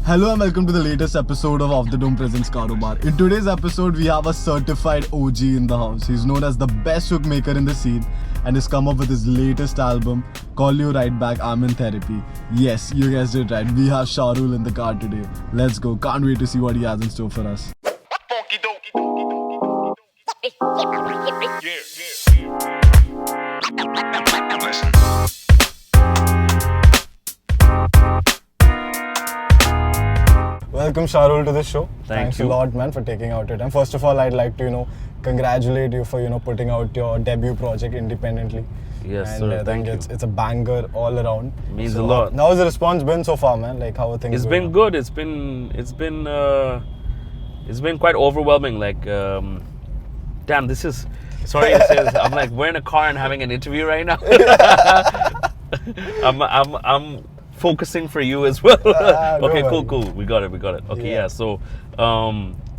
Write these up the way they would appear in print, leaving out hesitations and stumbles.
Hello and welcome to the latest episode of the Dome Presents Karobar. In today's episode, we have a certified OG in the house. He's known as the best hook maker in the scene and has come up with his latest album, Call You Right Back, I'm in Therapy. Yes, you guessed it right. We have Shah Rule in the car today. Let's go. Can't wait to see what he has in store for us. Welcome Shah Rule to the show. Thanks a lot, man, for taking out your time. First of all, I'd like to, congratulate you for, putting out your debut project independently. Yes, and sir. I think it's a banger all around. Means a lot. How has the response been so far, man? Like, how are things? It's been good. It's been quite overwhelming. Like, damn, this is. Sorry to say this. I'm like, we're in a car and having an interview right now. I'm focusing for you as well. Okay, cool. We got it. Okay, yeah. So,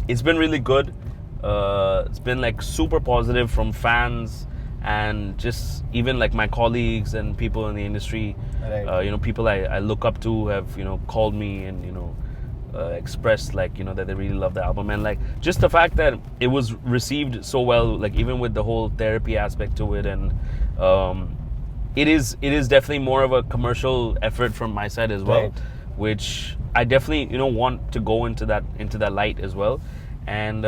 it's been really good. It's been like super positive from fans and just even like my colleagues and people in the industry. Right. People I look up to have called me and expressed like that they really love the album, and like just the fact that it was received so well, like even with the whole therapy aspect to it, and it is definitely more of a commercial effort from my side as well, right. Which I definitely want to go into that light as well. And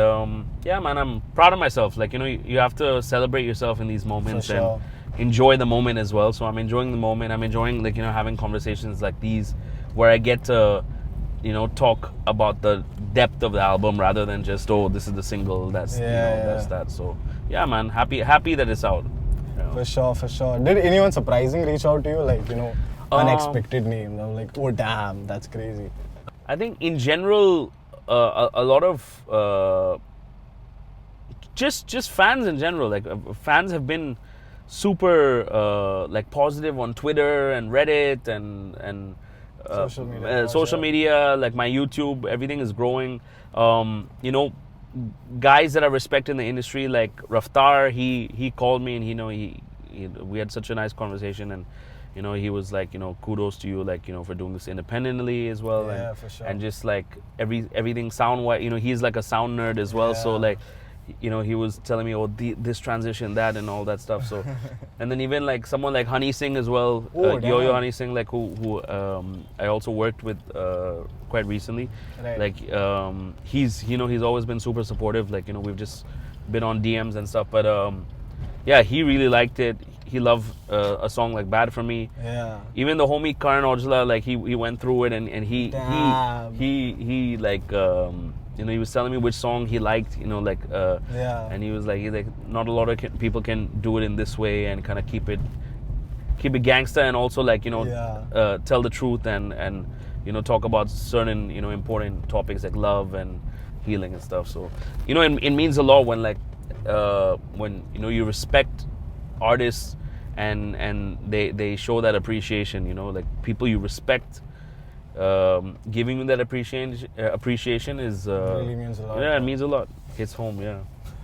yeah, man, I'm proud of myself. Like you have to celebrate yourself in these moments and enjoy the moment as well. So I'm enjoying the moment. I'm enjoying like having conversations like these where I get to talk about the depth of the album rather than just this is the single that's that's that. So yeah, man, happy that it's out. For sure. Did anyone surprising reach out to you, like unexpected name? Like, oh damn, that's crazy. I think in general, a lot of just fans in general. Like fans have been super like positive on Twitter and Reddit and social media. Like my YouTube, everything is growing. Guys that I respect in the industry, like Raftar, he called me and we had such a nice conversation, and he was like kudos to you, like for doing this independently as well, and for sure. And just like everything sound wise, he's like a sound nerd as well, so like he was telling me this transition, that and all that stuff. So and then even like someone like Honey Singh as well, Yo Honey Singh, like who I also worked with quite recently. Right. Like he's always been super supportive. Like we've just been on DMs and stuff. But yeah, he really liked it. He loved a song like Bad For Me. Yeah. Even the homie Karan Aujla, like he went through it and he like he was telling me which song he liked, and he was like not a lot of people can do it in this way and kind of keep it gangster, and also like tell the truth and talk about certain important topics like love and healing and stuff. So it means a lot when like when you respect artists and they show that appreciation, like people you respect giving you that appreciation is really means a lot. Yeah, it means a lot. Hits home. Yeah.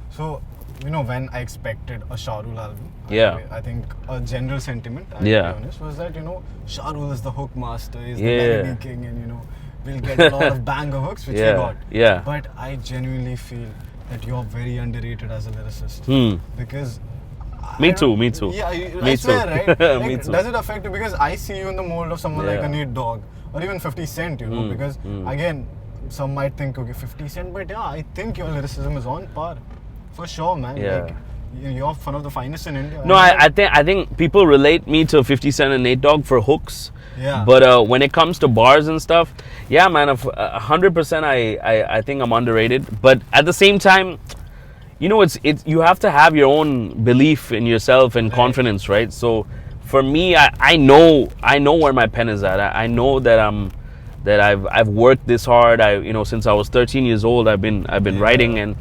So when I expected a Shah Rule album, I think a general sentiment, I'll be honest, was that Shah Rule is the hook master, is the melody king, and we'll get a lot of banger hooks, which we got. Yeah. But I genuinely feel that you're very underrated as a lyricist. Because Me too. Yeah, Me I swear, too. right? Like, Me too. Does it affect you? Because I see you in the mold of someone like a Nate Dogg or even 50 Cent, because again, some might think, okay, 50 Cent, but yeah, I think your lyricism is on par. For sure, man. Yeah. Like, you're one of the finest in India. No, I think people relate me to 50 Cent and Nate Dogg for hooks. Yeah. But when it comes to bars and stuff, yeah, man, 100% I think I'm underrated. But at the same time, it's you have to have your own belief in yourself and confidence, right? So for me, I know where my pen is at. I know that I've worked this hard. Since I was 13 years old, I've been writing,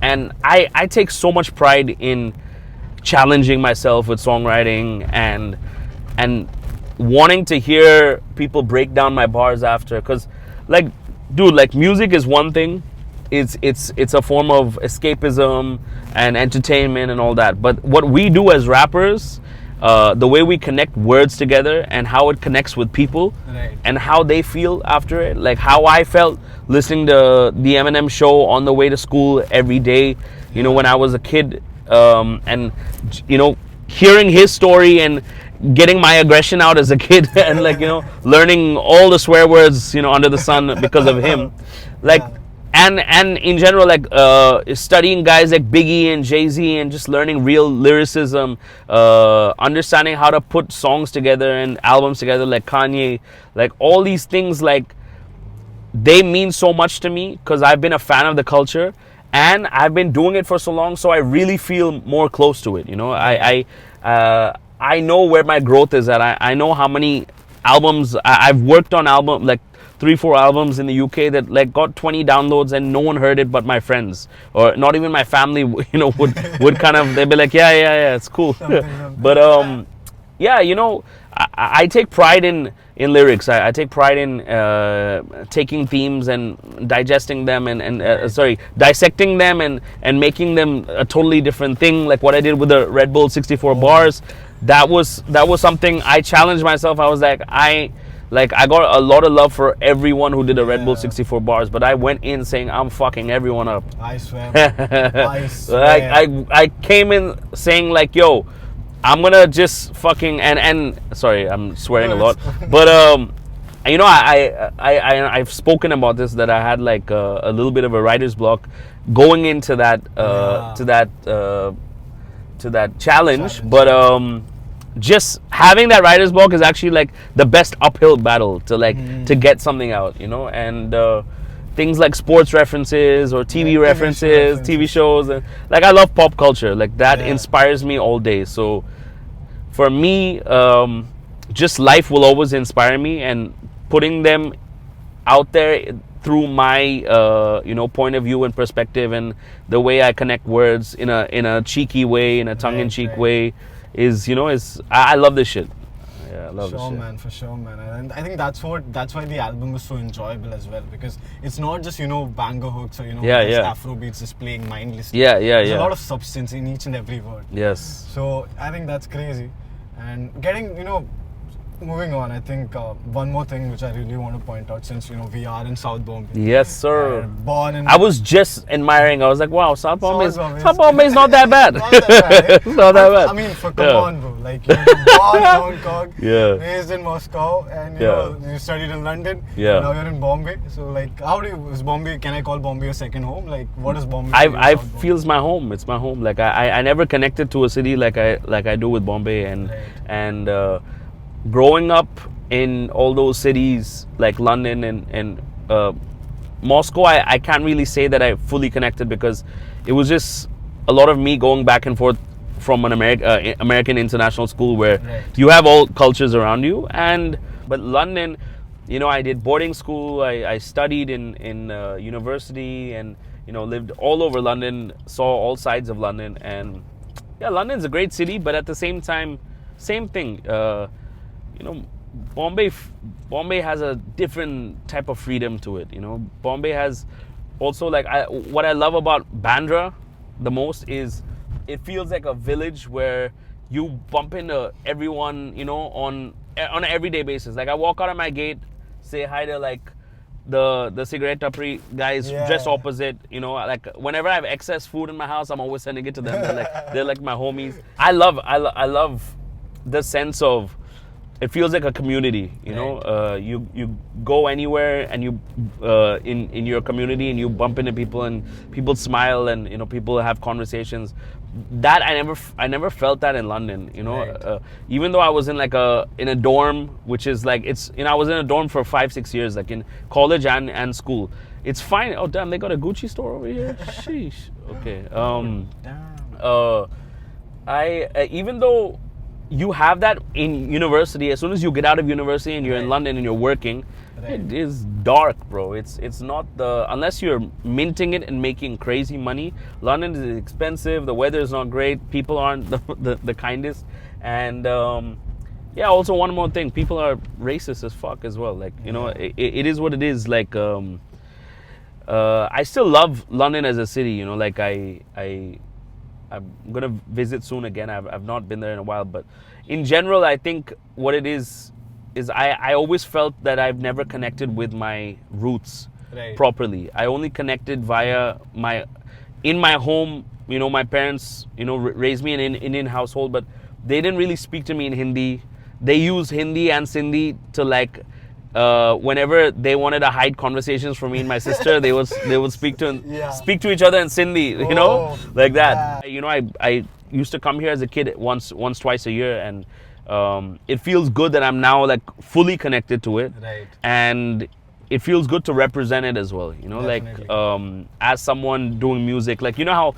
and I take so much pride in challenging myself with songwriting and wanting to hear people break down my bars after, because like, dude, like music is one thing. It's a form of escapism and entertainment and all that. But what we do as rappers, the way we connect words together and how it connects with people, Right. and how they feel after it. Like how I felt listening to the Eminem show on the way to school every day, you know, when I was a kid, and you know, hearing his story and getting my aggression out as a kid and like, you know, learning all the swear words, you know, under the sun because of him, like. Yeah. And in general, like studying guys like Biggie and Jay-Z and just learning real lyricism, understanding how to put songs together and albums together, like Kanye, like all these things, like they mean so much to me because I've been a fan of the culture and I've been doing it for so long, so I really feel more close to it. You know, I know where my growth is at. I know how many albums I've worked on, like 3-4 albums in the UK that like got 20 downloads and no one heard it but my friends, or not even my family, you know, would kind of, they'd be like, yeah, it's cool. But yeah, you know, I take pride in lyrics. I take pride in taking themes and digesting them and dissecting them and making them a totally different thing. Like what I did with the Redbull 64 bars. That was something I challenged myself. I was like, I got a lot of love for everyone who did a Redbull 64 bars, but I went in saying I'm fucking everyone up. I swear. I swear. I came in saying like, yo, I'm gonna just fucking and sorry, I'm swearing a lot, but you know, I've spoken about this, that I had like a little bit of a writer's block going into that to that challenge. But just having that writer's block is actually like the best uphill battle to like to get something out, you know. And things like sports references or TV references, TV shows, and like I love pop culture, like that inspires me all day. So for me, just life will always inspire me, and putting them out there through my you know, point of view and perspective, and the way I connect words in a cheeky way, in a tongue-in-cheek way, is, you know, I love this shit. Yeah, I love this shit. Man, for sure, man. And I think that's why the album was so enjoyable as well, because it's not just, you know, banger hooks or, you know, just Afro beats just playing mindlessly. There's a lot of substance in each and every word. Yes. So I think that's crazy. And getting, you know, moving on, I think one more thing which I really want to point out, since, you know, we are in South Bombay. Yes, sir. Born in... I was just admiring. I was like, wow, South Bombay is not that bad. It's not that bad. I mean, come on, bro. Like, you were born in Hong Kong, raised in Moscow, and you know, you studied in London. Now you're in Bombay. So, like, is Bombay? Can I call Bombay your second home? Like, what is Bombay? I feels my home. It's my home. Like, I never connected to a city like I do with Bombay, and growing up in all those cities like London and Moscow, I can't really say that I fully connected, because it was just a lot of me going back and forth from an American international school where you have all cultures around you. But London, you know, I did boarding school, I studied in university, and, you know, lived all over London, saw all sides of London. And yeah, London's a great city, but at the same time, same thing. You know, Bombay has a different type of freedom to it. You know, Bombay has also, like, what I love about Bandra the most is it feels like a village where you bump into everyone, you know, on an everyday basis. Like, I walk out of my gate, say hi to like the cigarette tapri guys just opposite. You know, like whenever I have excess food in my house, I'm always sending it to them. They're like my homies. I love the sense of, it feels like a community, you know. You go anywhere and you in your community, and you bump into people, and people smile, and, you know, people have conversations. That I never felt that in London, you know. Even though I was in like in a dorm, which is like, it's, you know, I was in a dorm for 5-6 years, like in college and school. It's fine. Oh damn, they got a Gucci store over here. Sheesh. Okay. Even though you have that in university, as soon as you get out of university and you're in London and you're working, it is dark, bro. It's not unless you're minting it and making crazy money. London is expensive, the weather is not great, people aren't the kindest, and also one more thing, people are racist as fuck as well. Like, you know, it is what it is. Like, I still love London as a city, you know. Like, I'm gonna visit soon again. I've not been there in a while, but in general, I think what it is I always felt that I've never connected with my roots properly. I only connected via in my home. You know, my parents, you know, raised me in an Indian household, but they didn't really speak to me in Hindi. They used Hindi and Sindhi to like. Whenever they wanted to hide conversations from me and my sister, they would speak to each other in Sindhi, you know, like that. Yeah. You know, I used to come here as a kid once, twice a year, and it feels good that I'm now like fully connected to it, and it feels good to represent it as well. You know, Definitely. like as someone doing music, like you know how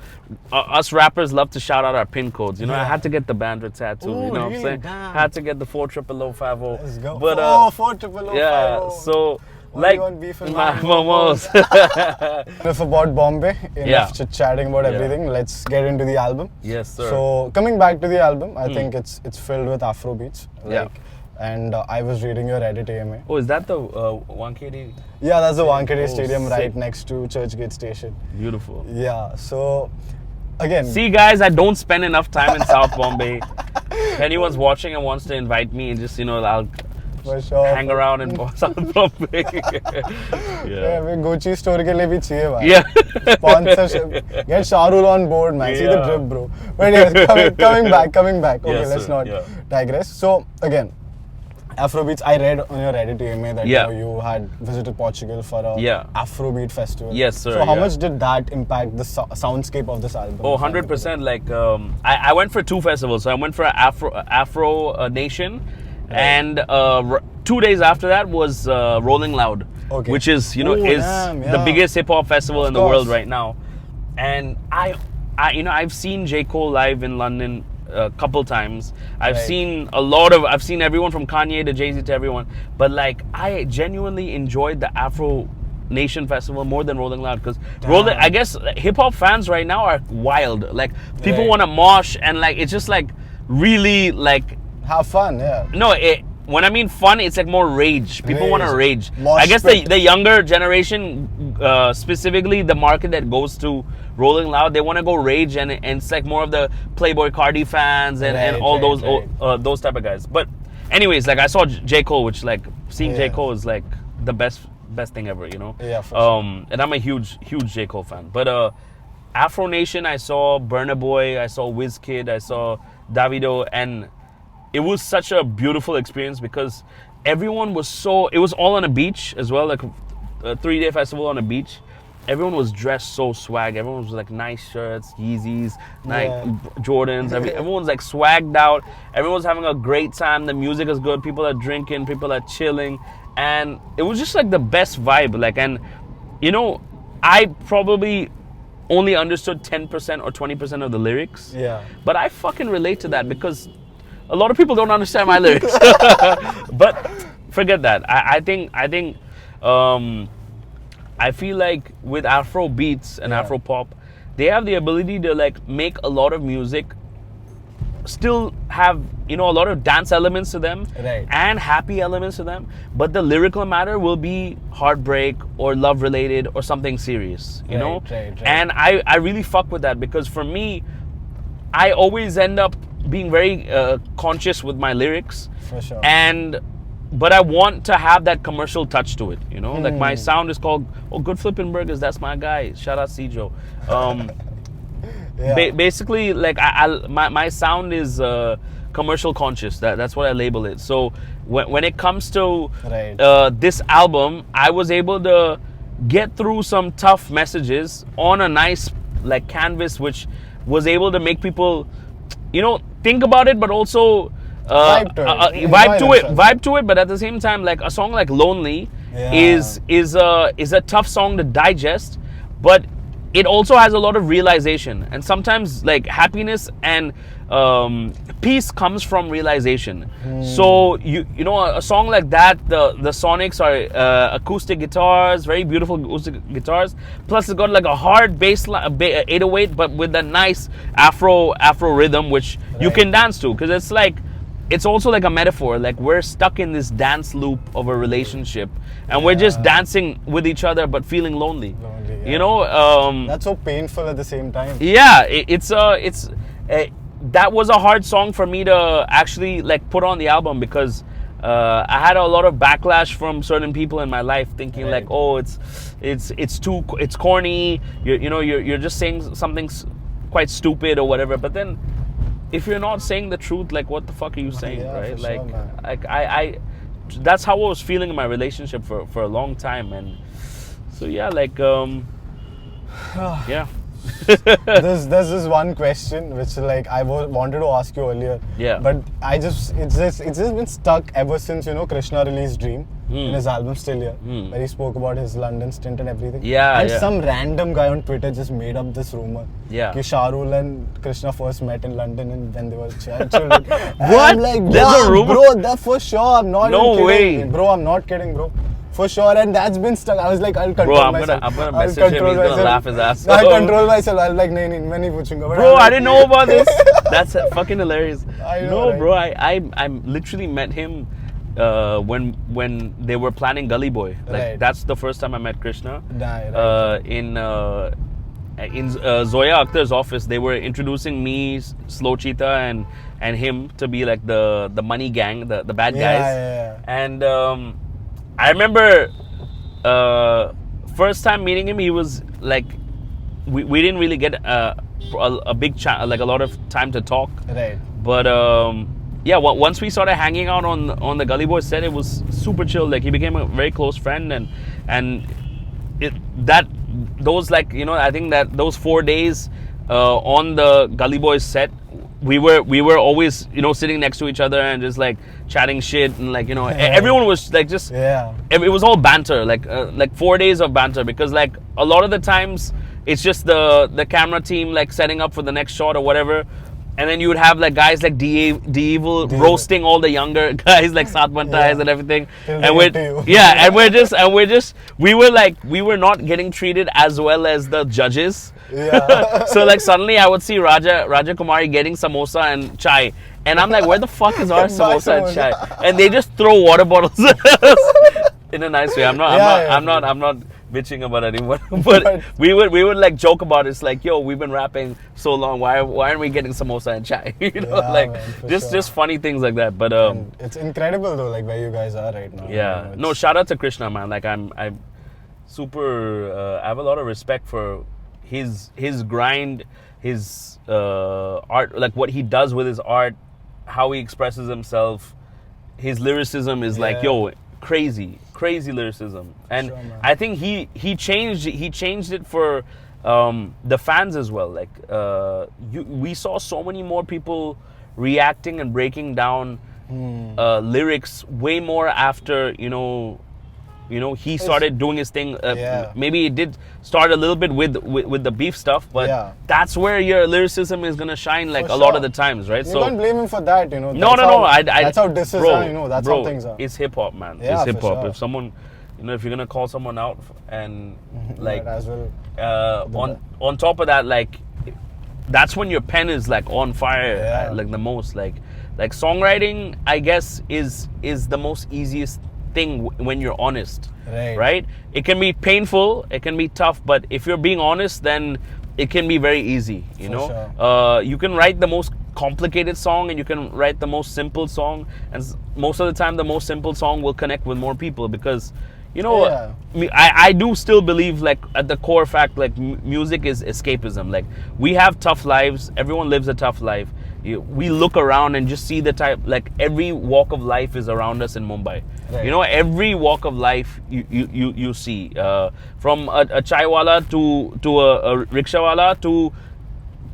us rappers love to shout out our pin codes. You know, I had to get the Bandra tattoo. Ooh, you know what I'm saying? Damn. Had to get the 40050. Let's go. But 40050. yeah, so Why like you want beef with my my momos. Enough about Bombay. Enough chit-chatting about Yeah. everything. Let's get into the album. Yes, sir. So coming back to the album, I think it's filled with Afro beats. Yeah. And I was reading your edit AMA. Oh, is that the 1KD? Yeah, that's the Wankhede Oh, Stadium sick. right next to Churchgate Station. Beautiful. Yeah, so again. See, guys, I don't spend enough time in South Bombay. If anyone's watching and wants to invite me, just, you know, I'll for sure. hang around in South Bombay. Yeah, we Gucci store ke liye bhi chahiye bhai. Yeah. Sponsorship. Get Shah Rule on board, man. See the Yeah. drip, bro. But yes, coming back. Okay, Yes, let's sir. not Yeah. digress. So again, Afrobeats. I read on your Reddit AMA that Yeah. you had visited Portugal for a Afrobeat festival. Yes, sir. So how much did that impact the soundscape of this album? Oh, 100%. Like, I went for 2 festivals. So I went for Afro Nation, and 2 days after that was Rolling Loud, which is, you know, the biggest hip hop festival in the world right now. And I you know, I've seen J. Cole live in London a couple times. I've seen I've seen everyone from Kanye to Jay-Z to everyone. But like, I genuinely enjoyed the Afro Nation Festival more than Rolling Loud, because I guess hip hop fans right now are wild. Like, people want to mosh, and like, it's just like really like have fun. Yeah. No, when I mean fun, it's like more rage. People want to rage. Mosh I guess pit. the younger generation, specifically the market that goes to Rolling Loud, they want to go rage, and it's like more of the Playboy Cardi fans and all those type of guys. But anyways, like, I saw J. Cole, which like seeing J. Cole is like the best thing ever, you know. Yeah, for sure. And I'm a huge J. Cole fan. But Afro Nation, I saw Burna Boy, I saw Wizkid, I saw Davido, and it was such a beautiful experience because everyone was it was all on a beach as well, like a 3-day festival on a beach. Everyone was dressed so swag. Everyone was like nice shirts, Yeezys, Jordans. Everyone's like swagged out. Everyone's having a great time. The music is good. People are drinking. People are chilling. And it was just like the best vibe. Like, and you know, I probably only understood 10% or 20% of the lyrics. Yeah. But I fucking relate to that because a lot of people don't understand my lyrics. But forget that. I feel like with Afro beats and Afro pop, they have the ability to like make a lot of music still have, you know, a lot of dance elements to them and happy elements to them, but the lyrical matter will be heartbreak or love related or something serious, you know. And I really fuck with that because for me, I always end up being very conscious with my lyrics. For sure. But I want to have that commercial touch to it, you know. Like, my sound is called Good Flippin' Burgers. That's my guy. Shout out Cjo. Basically, like, my sound is commercial conscious. That's what I label it. So when it comes to this album, I was able to get through some tough messages on a nice like canvas, which was able to make people, you know, think about it, but also vibe to it. But at the same time, like a song like Lonely is a tough song to digest, but it also has a lot of realization. And sometimes like happiness and peace comes from realization. So you know, a song like that, the sonics are acoustic guitars, very beautiful acoustic guitars, plus it's got like a hard bass 808, but with a nice afro rhythm which you can dance to, because it's like, it's also like a metaphor. Like, we're stuck in this dance loop of a relationship, and we're just dancing with each other but feeling lonely. You know, that's so painful at the same time. Yeah, that was a hard song for me to actually like put on the album because I had a lot of backlash from certain people in my life, thinking like, oh, it's corny. You're just saying something quite stupid or whatever. But then, if you're not saying the truth, like, what the fuck are you saying, right? Like, sure, I that's how I was feeling in my relationship for a long time, and so yeah, like, yeah. there's this one question which like I wanted to ask you earlier. Yeah. But it's just been stuck ever since Krishna released Dream in his album Still Here, where he spoke about his London stint and everything. Yeah. And some random guy on Twitter just made up this rumor. Yeah. That Shah Rule and Krishna first met in London and when they were children. What? I'm like, There's a rumor? bro, that for sure. I'm not No even kidding. way. Bro, I'm not kidding, bro. For sure, and that's been stuck. I was like, I'll control Bro, myself. I'm gonna message him. He's gonna laugh his ass I'll off. control myself. I'll like, nahi, main nahi puchunga. But Bro, I didn't know about this. That's fucking hilarious. I know, No, right? bro, I literally met him when they were planning Gullyboy. Like Right. that's the first time I met Krishna. Right. In Zoya Akhtar's office, they were introducing me, Slow Cheetah, and him to be like the money gang, the bad guys. Yeah. And I remember first time meeting him, he was like, we didn't really get a big chat, like a lot of time to talk. Right. But yeah, once we started hanging out on the Gullyboy set, it was super chill. Like he became a very close friend, and those like I think that those 4 days on the Gullyboy set, we were always sitting next to each other and just like chatting shit and like everyone was like just it was all banter, like 4 days of banter, because like a lot of the times it's just the camera team like setting up for the next shot or whatever, and then you would have like guys like D Evil roasting all the younger guys like Satmantais and everything, and we were not getting treated as well as the judges. Yeah. So like suddenly I would see Raja Kumari getting samosa and chai, and I'm like, where the fuck is our samosa and chai? And they just throw water bottles in a nice way. I'm not bitching about anyone, but we would like joke about it. It's like, yo, we've been rapping so long, why aren't we getting samosa and chai? Just funny things like that. But it's incredible though, like where you guys are right now. Yeah. No, shout out to Krishna, man. Like I'm super. I have a lot of respect for his grind, his art, like what he does with his art, how he expresses himself. His lyricism is like, yo, crazy lyricism, and sure, I think he changed it for the fans as well. Like we saw so many more people reacting and breaking down lyrics way more after he started doing his thing. Maybe it did start a little bit with the beef stuff, but that's where your lyricism is gonna shine, like a lot of the times, right? You can't blame him for that, No. That's how disses are, that's how things are. It's hip hop, man. Yeah, it's hip hop. sure. If someone, if you're gonna call someone out and like as well, on top of that, like that's when your pen is like on fire, like the most. Like songwriting, I guess, is the most easiest thing when you're honest, right? It can be painful, it can be tough, but if you're being honest, then it can be very easy. You can write the most complicated song and you can write the most simple song, and most of the time the most simple song will connect with more people, because I do still believe, like at the core fact, like music is escapism. Like we have tough lives, everyone lives a tough life. We look around and just see the type, like every walk of life is around us in Mumbai. Every walk of life you see, from a chaiwala to a rickshawala to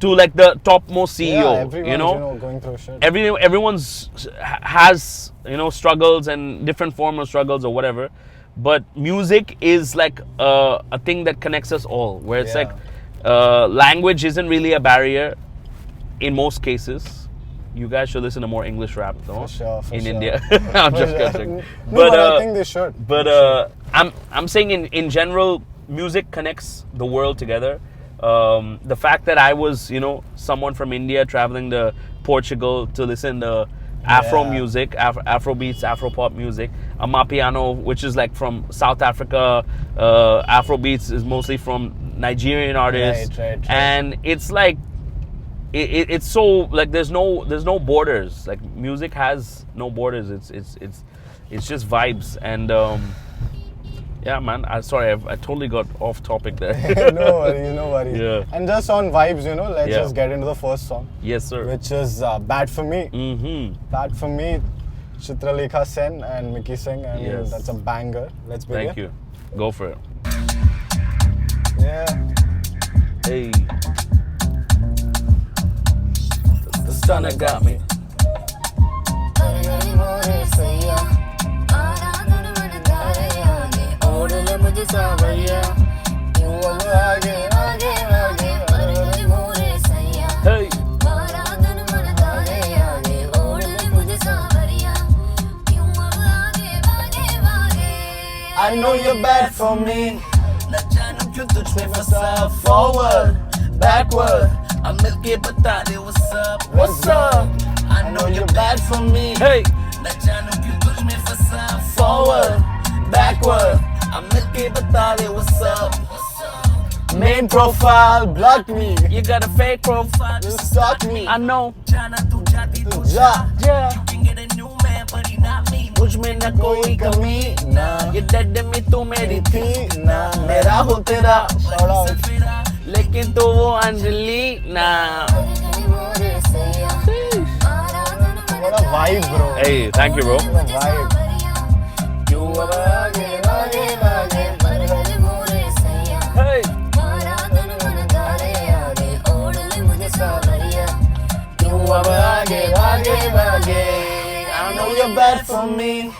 like the topmost CEO. Everyone's going through shit. Everyone's has struggles and different form of struggles or whatever. But music is like a thing that connects us all, where it's like language isn't really a barrier in most cases. You guys should listen to more English rap, though. For sure. India. I'm just kidding. But I think they should. But I'm saying in general, music connects the world together. The fact that I was someone from India traveling to Portugal to listen to Afro Yeah. music, Afro beats, Afro pop music. Amapiano, which is like from South Africa. Afro beats is mostly from Nigerian artists, Right. and it's like it's so like there's no borders. Like music has no borders. It's just vibes and. Yeah, man. I totally got off topic there. No worries. Yeah. And just on vibes, let's Yeah. just get into the first song, Yes, sir. which is Bad For Me. Mm-hmm. Bad For Me, Chitralekha Sen and Mickey Singh, and Yes. that's a banger. Let's begin. Thank you. Go for it. Yeah. Hey. The stunner got me. Hey. I know you're bad for me. Forward, backward. I'm milky batade. What's up? What's up? I know you're bad for me. Hey. Forward, backward. I'm milky batade. What's up? Main profile, block me. You got a fake profile. You stalk me. I know. Ja. Yeah. मुझ में न कोई कमी ना ये dead में तू मेरी थी थी ना मेरा हो तेरा Shout out. लेकिन तो वो अंजलि ना. What a vibe, bro. Hey, thank you, bro. What a vibe. Hey. I know you're bad for me.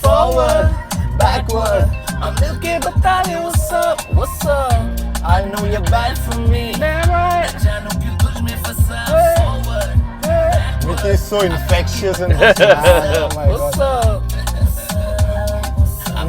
Forward, backward. I'm milky batade. What's up? What's up? I know you're bad for me. Damn right. Mickey is so infectious in this, man. Oh my What's god. up?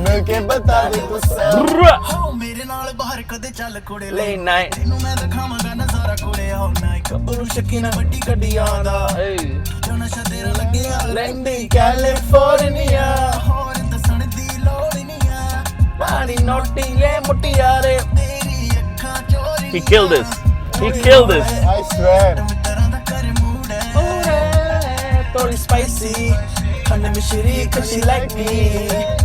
मिलके बता दे तू सब. Bruh. ਮੇਰੇ ਨਾਲ ਬਾਹਰ ਕਦੇ ਚੱਲ ਕੁੜੇ Late night. ਤੈਨੂੰ ਮੈਂ ਦਿਖਾਵਾਂਗਾ ਨਜ਼ਾਰਾ ਕੁੜੇ ਆਉ ਨਾਈਟ ਗੱਭਰੂ ਸ਼ੱਕੀ ਨਾ ਵੱਡੀ ਗੱਡੀਆਂ ਦਾ Hey. ਜੋ ਨਸ਼ਾ ਤੇਰਾ ਲੱਗਿਆ Lendi California. ਹੋਰ ਦੱਸਣ ਦੀ ਲੋੜ ਨਹੀਂ ਆ Body naughty, yeah, mutiare. ਤੇਰੀ ਅੱਖਾਂ ਚੋਰੀ He killed this. He killed this. I swear. ਮਿੱਤਰਾਂ ਦਾ ਕਰ ਮੂਡ ਹੈ Totally spicy. ਖੰਡ ਮਿਸ਼ਰੀ cause she like me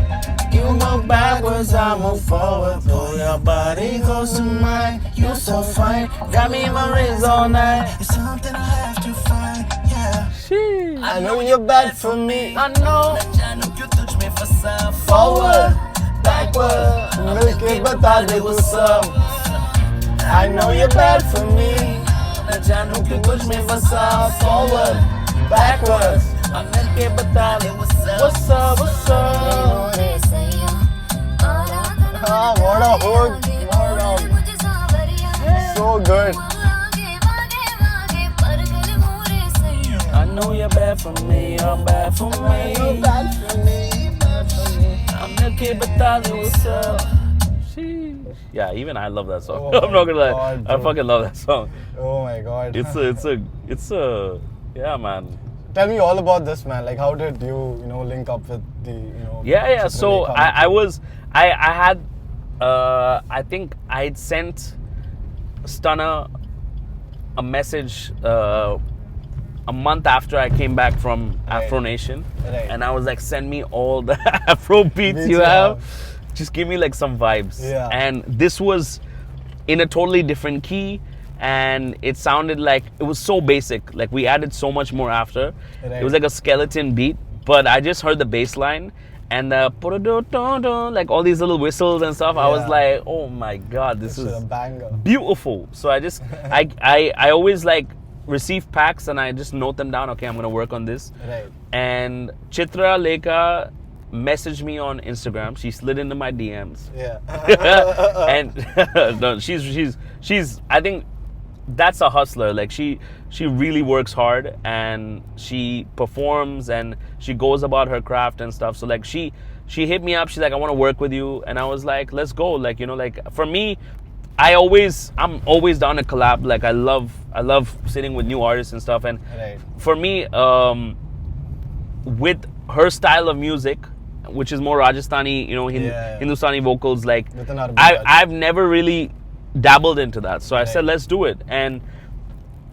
You move backwards, I move forward. Though your body goes to mine. You so fine. Got me in my rings all night. it's something I have to find yeah I know you're bad for me. I know. जानू क्यों तुझ में फंसा Forward, backward. मिलके बता दे what's up. I know you're bad for me. न जानू क्यों तुझ में फंसा. Forward, backwards. I'm मिलके बता दे what's up, what's up. Ah, what a hook. What a... So good. I know you're bad for me, I'm bad for me. You're bad for me. Bad for me. I'm मिलके बता दे what's up. Sheesh. Yeah, even I love that song. Oh I'm not gonna lie. God, I bro. fucking love that song. Oh my god. It's a yeah, man. Tell me all about this, man. Like, how did you, link up with the, Yeah. So Chitralekha? I had I think I'd sent Stunner a message a month after I came back from Afro Nation, Right. and I was like, send me all the Afro beats you have. Just give me like some vibes. Yeah. And this was in a totally different key. And it sounded like it was so basic. Like we added so much more after. Right. It was like a skeleton beat, but I just heard the bass line and like all these little whistles and stuff. I was Yeah. like, oh my god, this It's a is banger. beautiful. So I just I always like receive packs and I just note them down. Okay, I'm gonna work on this. Right. And Chitralekha messaged me on Instagram. She slid into my DMs. Yeah. And no, she's I think that's a hustler. Like she really works hard and she performs and she goes about her craft and stuff. So like she hit me up. She's like, I want to work with you, and I was like, let's go. Like like for me, I'm always down to collab. Like I love sitting with new artists and stuff. And for me, with her style of music, which is more Rajasthani, Hindustani vocals, like I've never really dabbled into that. So I said, let's do it. And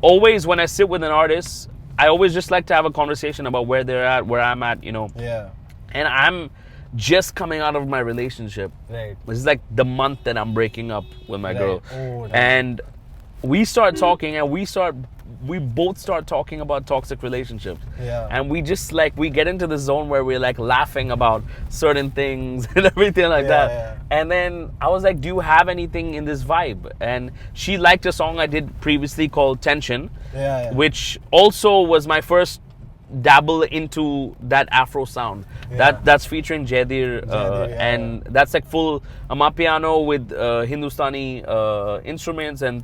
always when I sit with an artist, I always just like to have a conversation about where they're at, where I'm at, Yeah. And I'm just coming out of my relationship. Right. This is like the month that I'm breaking up with my girl. Oh, and we start talking and we both start talking about toxic relationships. Yeah. And we just we get into the zone where we're like laughing about certain things and everything like that. Yeah. And then I was like, do you have anything in this vibe? And she liked a song I did previously called Tension, which also was my first dabble into that Afro sound. That's featuring Jaidir, and that's like full amapiano with Hindustani instruments and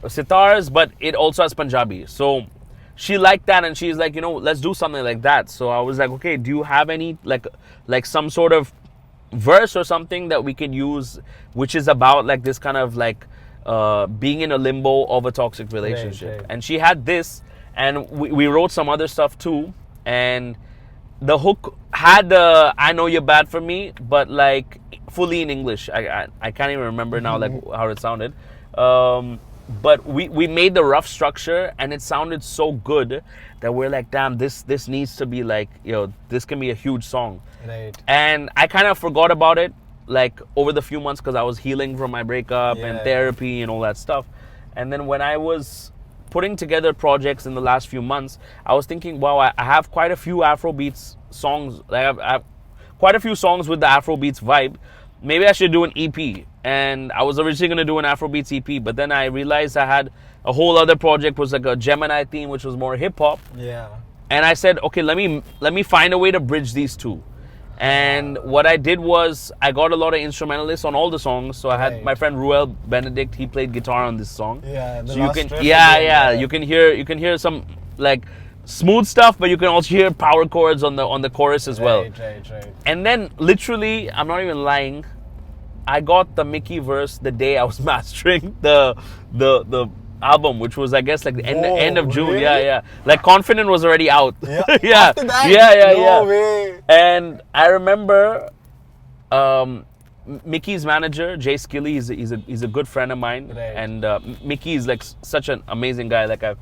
sitars, but it also has Punjabi. So she liked that, and she's like, let's do something like that. So I was like, okay, do you have any like some sort of verse or something that we can use, which is about like this kind of like being in a limbo of a toxic relationship? Right. And she had this, and we wrote some other stuff too. And the hook had I know you're bad for me, but like fully in English. I can't even remember now like how it sounded. But we made the rough structure, and it sounded so good that we're like, damn, this needs to be like, this can be a huge song. Right. And I kind of forgot about it like over the few months because I was healing from my breakup and therapy and all that stuff. And then when I was putting together projects in the last few months, I was thinking, wow, I have quite a few Afrobeats songs. Like I have quite a few songs with the Afrobeats vibe. Maybe I should do an EP. And I was originally going to do an Afrobeats EP, but then I realized I had a whole other project, was like a Gemini theme, which was more hip hop. Yeah. And I said, okay, let me find a way to bridge these two. And what I did was I got a lot of instrumentalists on all the songs. So I had my friend Ruel Benedict. He played guitar on this song. Yeah. So you can, you can hear some like smooth stuff, but you can also hear power chords on the chorus as well. Right. And then literally, I'm not even lying, I got the Mickey verse the day I was mastering the album, which was I guess like the end of June. Really? Yeah. Like Confident was already out. Yeah. Yeah. After that? Yeah. No way. And I remember Mickey's manager, Jay Skilly, he's a good friend of mine. Right. And Mickey is like such an amazing guy. Like I've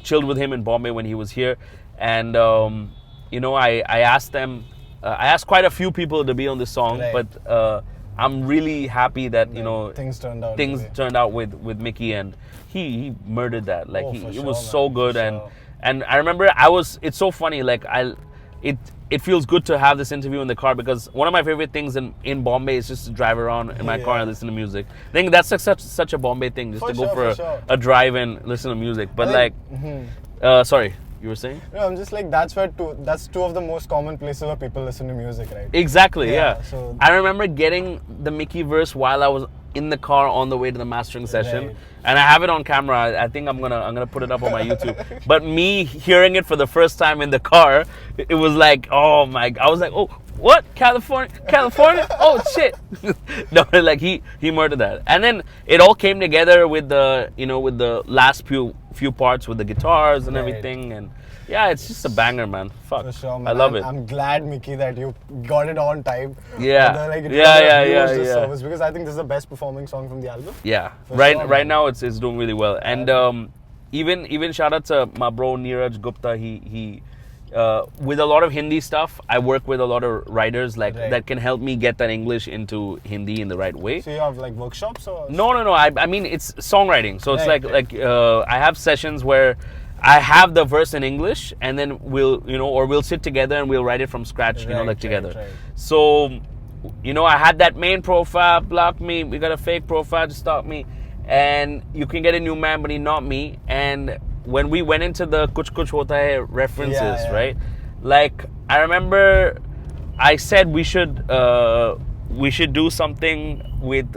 chilled with him in Bombay when he was here. And I asked them, I asked quite a few people to be on this song, but I'm really happy that things turned out with Mickey, and he murdered that. Like it was so good. And I remember it's so funny, like it feels good to have this interview in the car, because one of my favorite things in Bombay is just to drive around in my car and listen to music. I think that's like such a Bombay thing, just to go for a drive and listen to music. But sorry, you were saying? No, I'm just like, that's two of the most common places where people listen to music, right? Exactly, yeah. So I remember getting the Mickey verse while I was in the car on the way to the mastering session, and I have it on camera. I think I'm gonna put it up on my YouTube. But me hearing it for the first time in the car, it was like, oh my! I was like, oh, what? California? Oh shit! No, like he murdered that, and then it all came together with the last few parts with the guitars and everything, and yeah, it's just a banger, man. Fuck, for sure, man. I love it. I'm glad, Mickey, that you got it on time. Yeah, yeah. Because I think this is the best performing song from the album. Yeah, for right sure, right now it's doing really well, and even shout out to my bro Neeraj Gupta. He with a lot of Hindi stuff, I work with a lot of writers that can help me get that English into Hindi in the right way. So you have like workshops or? No. I mean, it's songwriting. So it's I have sessions where I have the verse in English, and then we'll sit together and we'll write it from scratch, together. Right. So, I had that main profile, block me. We got a fake profile to stop me, and you can get a new man, but he not me. And when we went into the Kuch Kuch Hota Hai references, right? Like, I remember I said we should do something with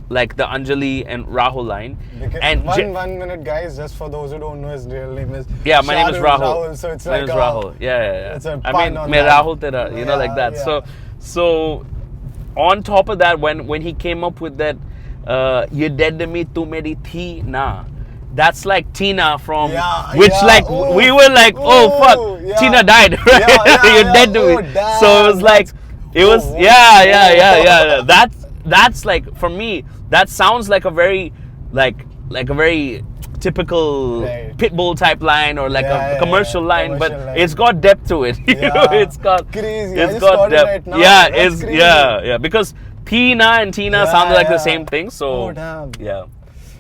like the Anjali and Rahul line. And 1 minute, guys, just for those who don't know, his real name is my name is Rahul. So it's my name is Rahul. Yeah. It's a I pun on main that. Rahul tera, like that. Yeah. So on top of that, when he came up with that, "Ye dead to me, tu meri thi na," that's like Tina from, which like we were like, oh fuck, Tina died, right? You're dead to me. Damn, so it was like, it was yeah. That's like, for me, that sounds like a very like a very typical Pitbull type line, or like a commercial line, but it's got depth to it. You know, it's got crazy. It's got depth. Right now. Yeah, That's it's crazy. because Tina and Tina sound like the same thing. So damn.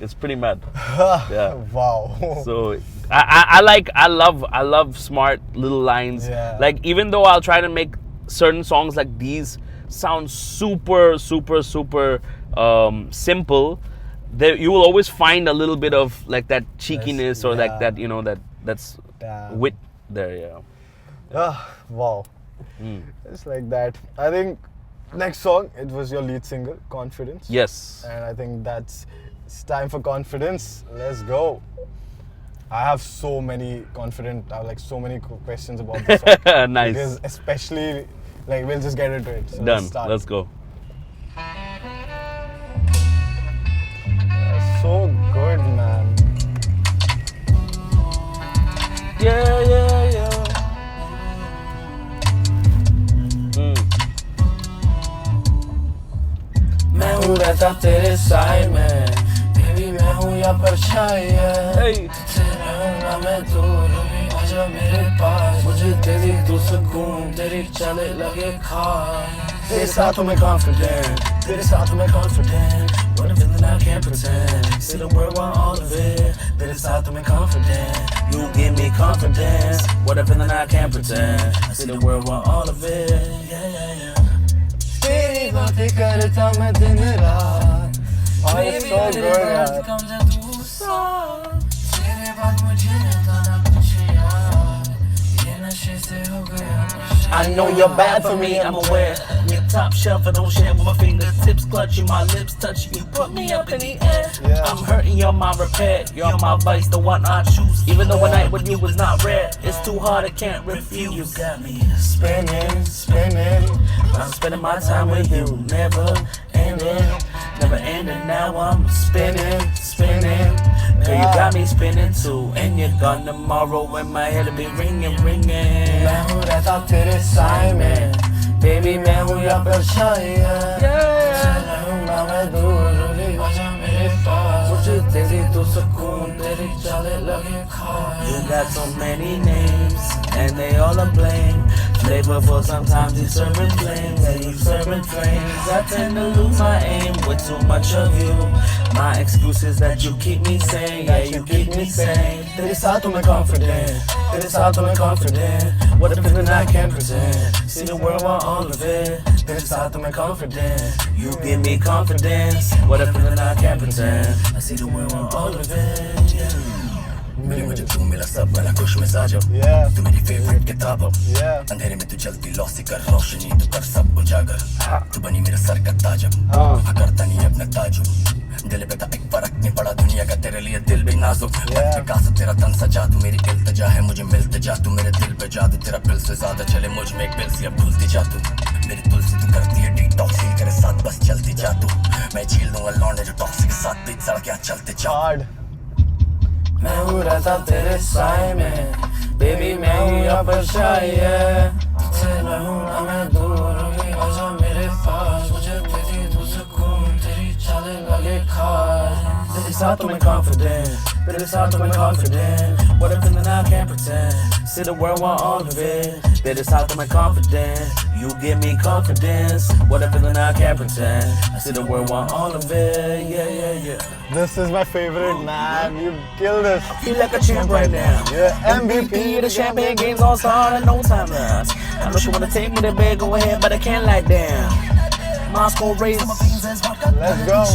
it's pretty mad. Yeah. Wow. So I love smart little lines. Yeah. Like, even though I'll try to make certain songs like these sound super simple, there you will always find a little bit of like that cheekiness, or like that, you know, that's wit there. Wow. It's like that. I think next song, it was your lead single, Confidence. Yes. And I think it's time for Confidence. Let's go. I have so many so many questions about this song. Nice. Because especially, like, we'll just get into it. So Done. Let's go. So good, man. Yeah. मैं हूँ रहता तेरे side में, baby मैं हूँ या परछाई है, तुझसे रहूँगा मैं दूर, आजा मेरे पास, मुझे तेरी तू सुकून, तेरी चले लगे खास, तेरे साथ हूँ मैं confident, तेरे साथ हूँ मैं confident, what a feeling I can't pretend, see the world want all of it, तेरे साथ हूँ मैं confident, you give me confidence, what a feeling I can't pretend, I see the world want all of it, yeah. तेरी बातें करता मैं दिन रात. Oh, it's so good, यार. तेरे बाद मुझे ना कुछ याद, ये नशे से हो गया. I know you're bad for me, I'm aware. You're top shelf, I don't share with my fingertips clutching, my lips touching. You put me up in the air. Yeah. I'm hurting, you're my repair. You're my vice, the one I choose. Even though a night with you was not rare, it's too hard, I can't refuse. You got me spinning. I'm spending my time with you, never ending. Now I'm spinning. Girl, you got me spinning too, and you're gone tomorrow when my head will be ringing. मैं हूँ रहता तेरे साए में, baby मैं हूँ या परछाई है, तुझसे रहूँगा मैं दूर, आजा मेरे पास, मुझे तेरी तू सुकून, तेरी चले लगे खास. You got so many names, and they all are blame. Flavorful, sometimes you serving flames, and you serving flames. I tend to lose my aim with too much of you. My excuse is that you keep me sane, yeah, you keep me sane. तेरे साथ हूँ मैं confident, तेरे साथ हूँ मैं confident, what a feeling I can't pretend. See the world want all of it. तेरे साथ हूँ मैं confident, you give me confidence. What a feeling I can't pretend. I see the world want all of it. Yeah. मिली मुझे तू मिला सब बना खुश मिजाज अब, तू मेरी फेवरेट किताब अब, अंधेरे में तू जलती लौसी कर रोशनी, तू कर सब उजागर, तू बनी मेरा सर का ताज अब, करता नहीं अपना ताजु, दिल पे था एक फर्क नहीं पड़ा दुनिया का तेरे लिए दिल भी नाजुक, विकास तेरा तन सजा, तू मेरी इल्तिजा है मुझे मिलते जा, तू मेरे दिल पे जादू, तेरा पिल से ज्यादा चले मुझ में एक पिल सी अब भूलती जा तू, मेरी तुलसी तू करती है डिटॉक्स, फील करे साथ बस चलती जा तू, मैं झील दूंगा लौंडे जो टॉक्सिक के साथ बीच सड़क क्या चलते जा. मैं हूँ रहता तेरे साए में, बेबी मैं हूँ या परछाई है, तुझसे रहूँगा मैं दूर, आजा मेरे पास, मुझे तेरी तू सुकून, तेरी चालें लगे खास. तेरे साथ हूँ मैं confident, तेरे साथ हूँ मैं confident, what a feeling I can't pretend. See the world want all of it. तेरे साथ हूँ मैं confident, you give me confidence, what a feeling I can't pretend. I see the world want all of it. Yeah. This is my favorite, man. You kill this. I feel like a champ right now. Yeah, MVP, the champagne games all start and no time left. I know she wanna take me to bed, go ahead, but I can't lie down. Moscow race. Let's go.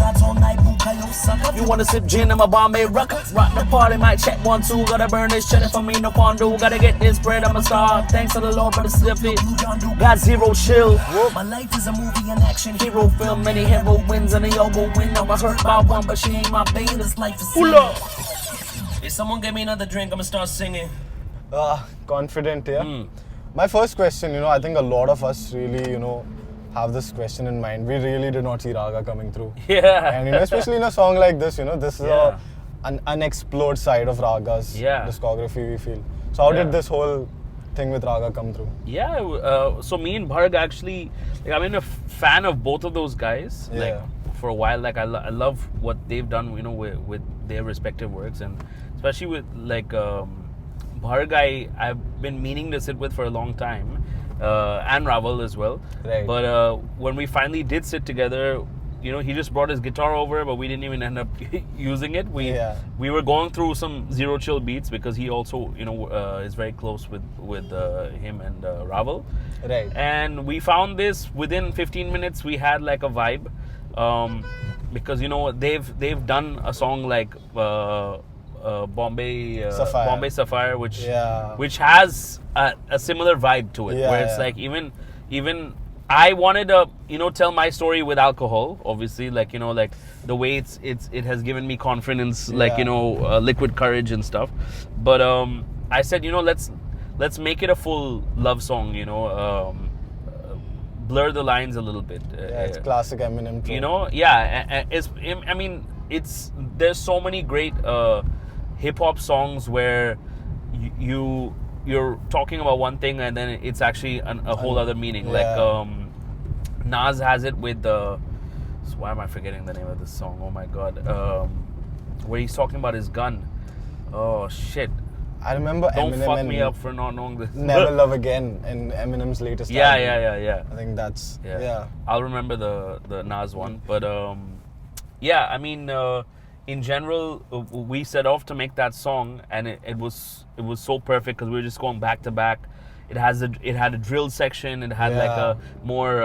Bukayo Saka. You wanna sip gin in my Bombay rucker? Rock the party, might check 1, 2. Gotta burn this cheddar for me, no fondue. Gotta get this bread, I'm a star. Thanks to the Lord for the slip it. Got zero chill. My life is a movie in action. Hero film, many heroines and they all go win. I'm hurt by one, but she ain't my baby. This life is Pull up. If someone give me another drink, I'ma start singing. Confident, yeah. My first question, I think a lot of us really, have this question in mind. We really did not see Raga coming through. Yeah. And especially in a song like this, this is Yeah. an unexplored side of Raga's Yeah. discography, we feel. So how Yeah. did this whole thing with Raga come through? Yeah, so me and Bharg actually, I've been a fan of both of those guys. Yeah. For a while, I love what they've done, with their respective works, and especially with Bharg, I've been meaning to sit with for a long time, and Raval as well. Right. But when we finally did sit together, he just brought his guitar over, but we didn't even end up using it. We were going through some Zero Chill beats because he also, is very close with him and Raval. Right. And we found this within 15 minutes. We had like a vibe, because they've done a song like Bombay Sapphire, which has a similar vibe to it, where it's like even I wanted to tell my story with alcohol, obviously, like the way it has given me confidence, liquid courage and stuff. But I said, let's make it a full love song, blur the lines a little bit. It's classic Eminem too. There's so many great hip hop songs where you're talking about one thing and then it's actually a whole other meaning. Like Nas has it with why am I forgetting the name of this song? Oh my god. Where he's talking about his gun. Oh shit. I remember Don't Eminem fuck and me up for not knowing this. Never Love Again in Eminem's latest album. Yeah. I think that's I'll remember the Nas one, but in general, we set off to make that song, and it was so perfect because we were just going back to back. It had a drill section. It had like a more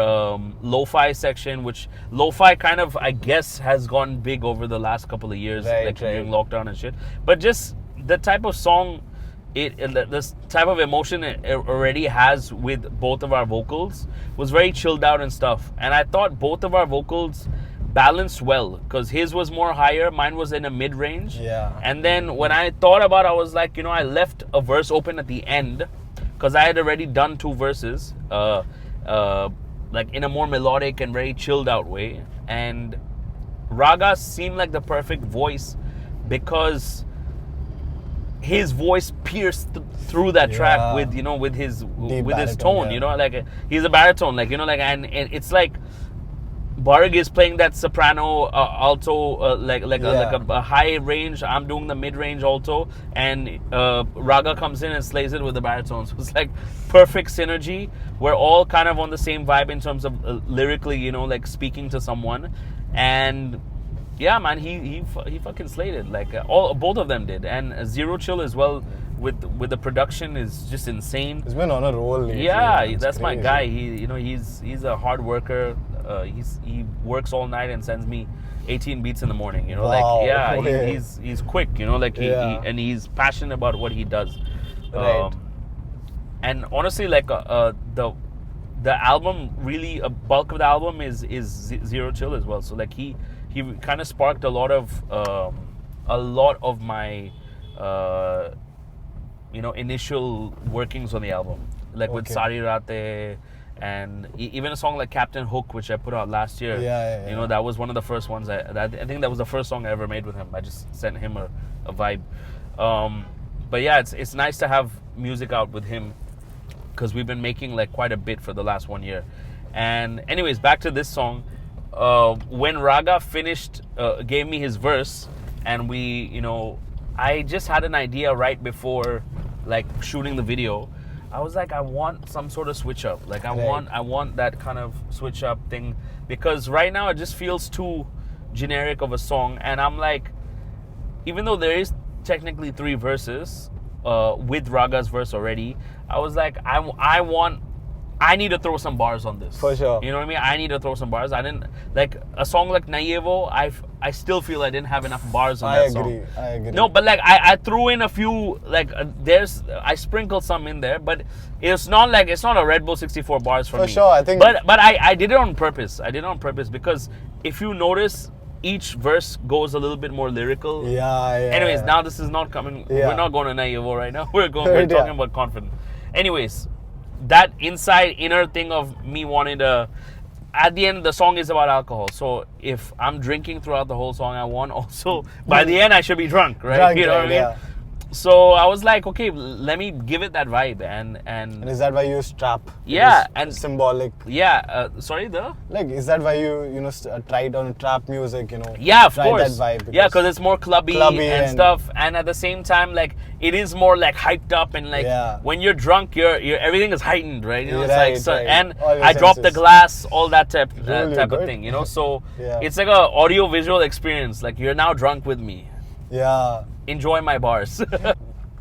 lo-fi section, which lo-fi kind of, I guess, has gone big over the last couple of years, during lockdown and shit. But just the type of song, this type of emotion it already has with both of our vocals was very chilled out and stuff. And I thought both of our vocals balanced well, because his was more higher, mine was in a mid-range. And then when I thought about it, I was like, I left a verse open at the end because I had already done 2 verses, like in a more melodic and very chilled out way. And Raga seemed like the perfect voice because his voice pierced through that track with his tone, like he's a baritone, and it's like Bharg is playing that soprano, alto, a high range. I'm doing the mid range alto, and Raga comes in and slays it with the baritone. So it's like perfect synergy. We're all kind of on the same vibe in terms of lyrically, like speaking to someone, and yeah, man, he fucking slayed it. Like both of them did, and Zero Chill as well with the production is just insane. He's been on a roll lately. Yeah, that's my guy. He's a hard worker. He works all night and sends me 18 beats in the morning. He's quick. And he's passionate about what he does. Right. And honestly, the album, really a bulk of the album is Zero Chill as well. So like he kind of sparked a lot of my initial workings on the album, like with Sari Rate, and even a song like Captain Hook, which I put out last year. That was one of the first ones. I think that was the first song I ever made with him. I just sent him a vibe. But yeah, it's nice to have music out with him because we've been making like quite a bit for the last 1 year. And anyways, back to this song. When Raga finished, gave me his verse, and I just had an idea right before like shooting the video. I was like, I want some sort of switch up. Like I want that kind of switch up thing, because right now it just feels too generic of a song. And I'm like, even though there is technically 3 verses with Raga's verse already, I was like, I need to throw some bars on this. For sure. You know what I mean? I need to throw some bars. I didn't like a song like Nayevo. I still feel I didn't have enough bars on that song. I agree. No, but like I threw in a few, like I sprinkled some in there, but it's not a Redbull 64 bars for me. For sure, I think. But I did it on purpose. I did it on purpose because if you notice, each verse goes a little bit more lyrical. Yeah. Anyways, now this is not coming. Yeah. We're not going to Nayevo right now. We're talking about Confident. Anyways, that inner thing of me wanting to at the end, the song is about alcohol. So if I'm drinking throughout the whole song, I want also by the end I should be drunk, right? Drunk, you know what I mean? yeah. So I was like, okay, let me give it that vibe, And is that why you use trap? Yeah, It is and symbolic. yeah. Sorry, the Like, is that why you tried on trap music? yeah, of tried course. that vibe. Yeah, because it's more clubby and and- stuff, and at the same time, like it is more like hyped up and like Yeah. when you're drunk, you're everything is heightened, right? You know, it's Right, like so, right. and All your I dropped the senses. glass, all that type Really of good. thing, you know. So Yeah. it's like a audio visual experience. Like you're now drunk with me. Yeah. Enjoy my bars.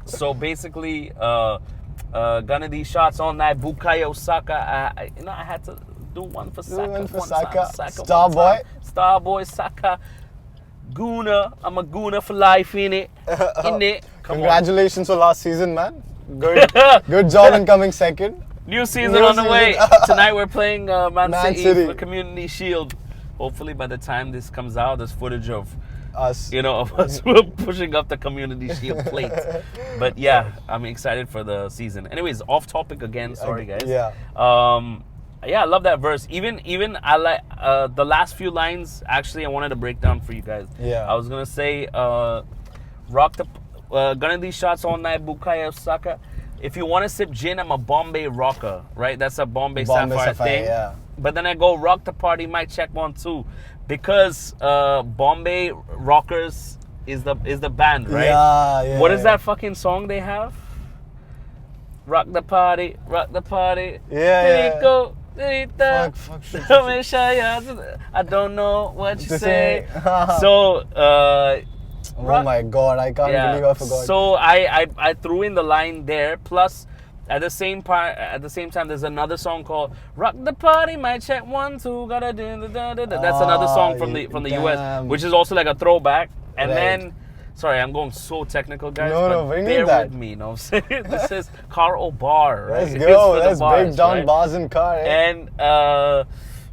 So basically, gonna these shots all night. Bukayo Saka. I had to do one for Saka. one for time. Saka. Star one boy. time. Star boy Saka. Guna. I'm a Guna for life in it. In it. Come Congratulations for last season, man. Good job in coming second. on. New season New on the season. way. Tonight we're playing Man City. for Community Shield. Hopefully by the time this comes out, there's footage of Us. of us pushing up the Community Shield plate. But yeah, I'm excited for the season. Anyways, off topic again. Sorry, guys. Yeah. Yeah, I love that verse. Even I like the last few lines. Actually, I wanted to break down for you guys. Yeah. I was gonna say, rock the, gonna these shots all night. Bukayo Saka. If you want to sip gin, I'm a Bombay rocker. Right? That's a Bombay Sapphire thing. Yeah. But then I go rock the party, mic check 1 2, because Bombay Rockers is the band, right? Yeah. What is that fucking song they have? Rock the party, rock the party. Yeah. Go, Fuck. I don't know what you To say. say. So, Oh my god, I can't believe I forgot. so I threw in the line there. Plus, at the same time, there's another song called "Rock the Party." Might check 1 2. Gotta do da. That's another song from the US, damn. which is also like a throwback. And Right. then, sorry, I'm going so technical, guys. No, but we need bear that. with me. You know what I'm saying? This is car or bar, right? Let's It's go. for the Let's break down right? bars in car. Eh? And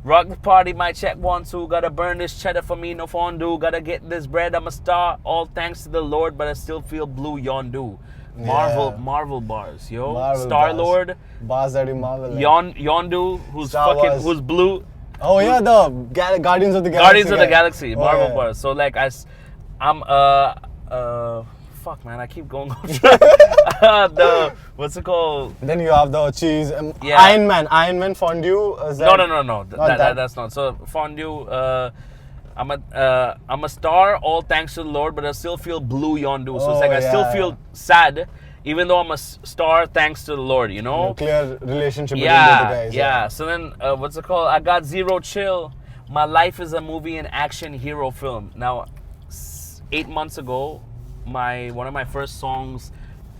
rock the party, might check 1 2. Gotta burn this cheddar for me, no fondue. Gotta get this bread, I'm a star. All thanks to the Lord, but I still feel blue yondu. Marvel bars, yo. Marvel Star bars. Lord, Bars that you marvel. Like. Yondu, Star Wars. who's blue. Oh yeah, the Guardians of the Galaxy. Guardians of the guy. Galaxy, Oh, Marvel yeah. bars. So like I'm fuck man, I keep going off. The what's it called? Then you have the cheese. Yeah. Iron Man fondue. Is that, No. That's not. So fondue. I'm a star, all thanks to the Lord, but I still feel blue yondu. So it's like I still feel sad, even though I'm a star, thanks to the Lord. You know. Clear relationship between both the guys. Yeah. So then, what's it called? I got zero chill. My life is a movie, an action hero film. Now, 8 months ago, one of my first songs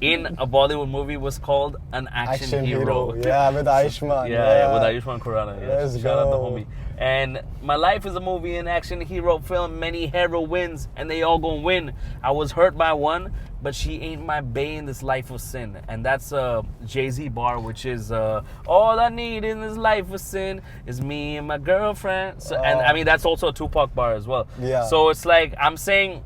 in a Bollywood movie was called An Action Hero. Yeah, with Ayushmann. Yeah, with Ayushmann Khurrana. Yeah. Let's Shout out the go. homie. And my life is a movie, an action hero film, many heroines, and they all gonna win. I was hurt by one, but she ain't my bae in this life of sin. And that's a Jay-Z bar, which is all I need in this life of sin is me and my girlfriend. So, and I mean, that's also a Tupac bar as well. Yeah. So it's like, I'm saying,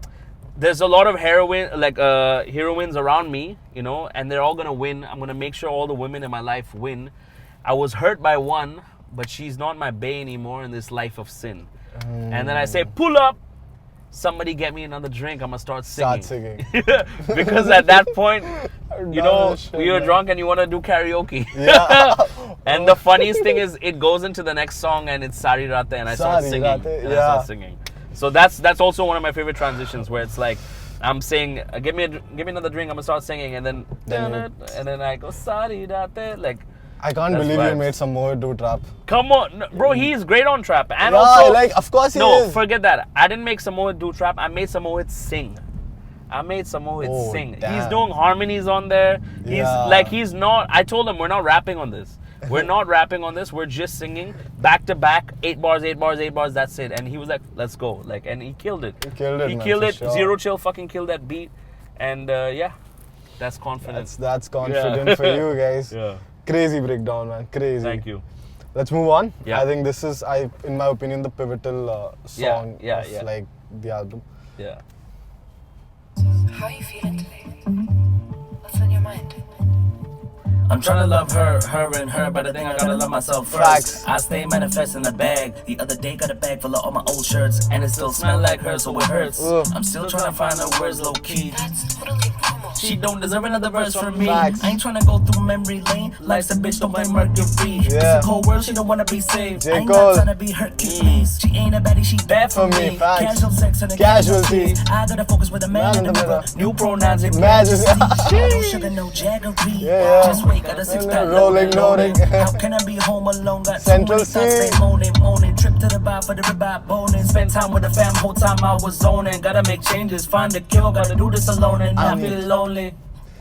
there's a lot of heroines around me, you know, and they're all gonna win. I'm gonna make sure all the women in my life win. I was hurt by one, but she's not my bae anymore in this life of sin. And then I say, pull up, somebody get me another drink, I'm gonna start singing. Because at that point, you know, you're drunk and you wanna do karaoke. Yeah. And the funniest thing is, it goes into the next song and it's Sari Rate and I start Sari singing. Rate, And I start singing. So that's also one of my favorite transitions, where it's like I'm saying, give me another drink, I'm gonna start singing, and then I go Sari Rate, like. I can't That's believe you vibes. made Sammohit do trap. Come on, no, bro, he's great on trap. And Yeah, also, like, of course he no, is. forget that. I didn't make Sammohit do trap. I made Sammohit sing. Oh, Sing. He's damn. doing harmonies on there. He's not. I told him we're not rapping on this. We're not rapping on this. We're just singing back to back, 8 bars. That's it. And he was like, "Let's go!" Like, and he killed it. He killed it. Sure. Zero chill, fucking killed that beat. And yeah, that's confidence. That's confident for you guys. Yeah. Crazy breakdown, man. Crazy. Thank you. Let's move on. Yeah. I think this is, in my opinion, the pivotal song Yeah, of yeah. like the album. Yeah. How are you feeling today? What's on your mind? I'm tryna love her and her, but I think I gotta love myself first. Facts. I stay manifest in the bag. The other day got a bag full of all my old shirts, and it still smell like her, so it hurts. I'm still tryna find the words low key. She don't deserve another verse from me. Facts. I ain't tryna go through memory lane. Life's a bitch, don't blame Mercury. It's a cold world, she don't wanna be saved. J. I ain't Cole. not tryna be Hercules. She ain't a baddie, she bad for me. Facts. Casual sex and a Casualty. I gotta focus with a man in the mirror. New pronouns and Majesty. no sugar, no jaggery. Yeah. Just wait, got a six pack Rolling, loading. How can I be home alone? Got Central too many thoughts, C. they moaning. Trip to the bar for the ribeye boning. Spend time with the fam, whole time I was zoning. Gotta make changes, find a cure. Gotta do this alone and not feel lonely.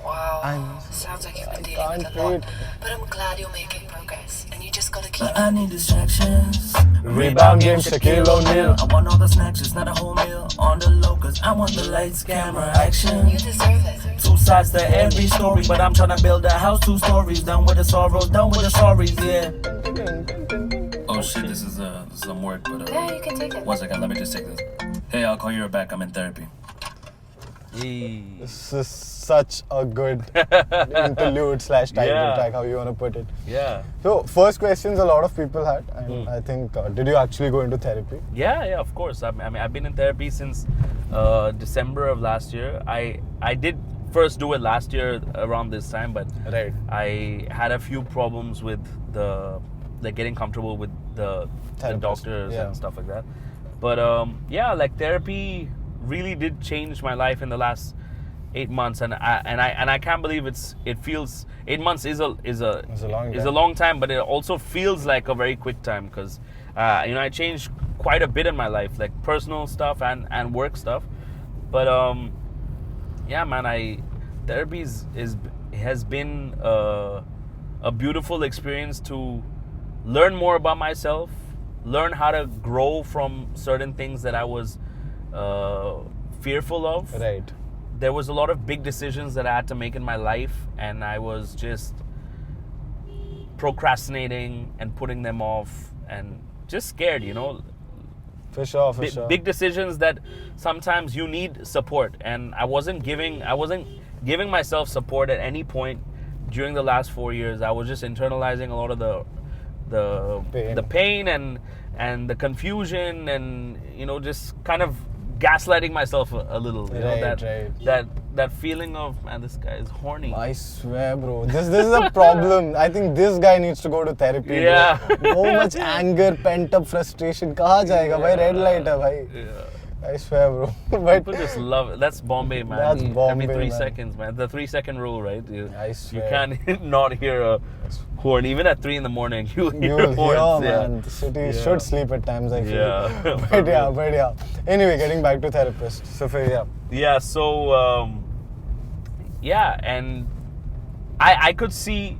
Wow. Sounds like you've been dealing with a lot. But I'm glad you're making progress. And you just gotta keep. But I need distractions. Rebound game, Shaquille O'Neal. I want all the snacks, just not a whole meal. On the low, cause I want the lights, camera, action. You deserve it. Two sides to every story, but I'm tryna build a house, 2 stories. Done with the sorrows, done with the sorries, yeah. Oh shit, this is some work, but Yeah, you can take it. 1 second, let me just take this. Hey, I'll call you right back, I'm in therapy. This is such a good interlude / title Yeah. track, how you want to put it. Yeah. So, first questions a lot of people had, and I think, did you actually go into therapy? Yeah, of course. I mean, I've been in therapy since December of last year. I did first do it last year around this time, but Right. I had a few problems with getting comfortable with the Therapist, doctors yeah. and stuff like that. But yeah, like therapy really did change my life in the last 8 months, and I can't believe it feels 8 months is a long time, but it also feels like a very quick time because I changed quite a bit in my life, like personal stuff and work stuff. But yeah, man, therapy has been a beautiful experience to learn more about myself, learn how to grow from certain things that I was fearful of. Right. There was a lot of big decisions that I had to make in my life, and I was just procrastinating and putting them off and just scared, For sure, for sure. Big decisions that sometimes you need support, and I wasn't giving myself support at any point during the last 4 years. I was just internalizing a lot of the pain and the confusion, and just kind of gaslighting myself a little. That feeling of, man, this guy is horny. I swear, bro. This is a problem. I think this guy needs to go to therapy. Yeah. Bro. So much anger, pent up frustration. कहाँ जाएगा भाई? Red light है भाई. Yeah. I swear, bro. But People just love it. That's Bombay, man. That's Bombay, Every 3 man. seconds, man. The 3-second rule, right? I You swear. can't not hear a horn. Even at 3 in the morning, you'll hear You'll horns. hear, man. The city Yeah. should sleep at times, I feel. Yeah. But yeah. Anyway, getting back to therapist. So, yeah. Yeah, so yeah, and I could see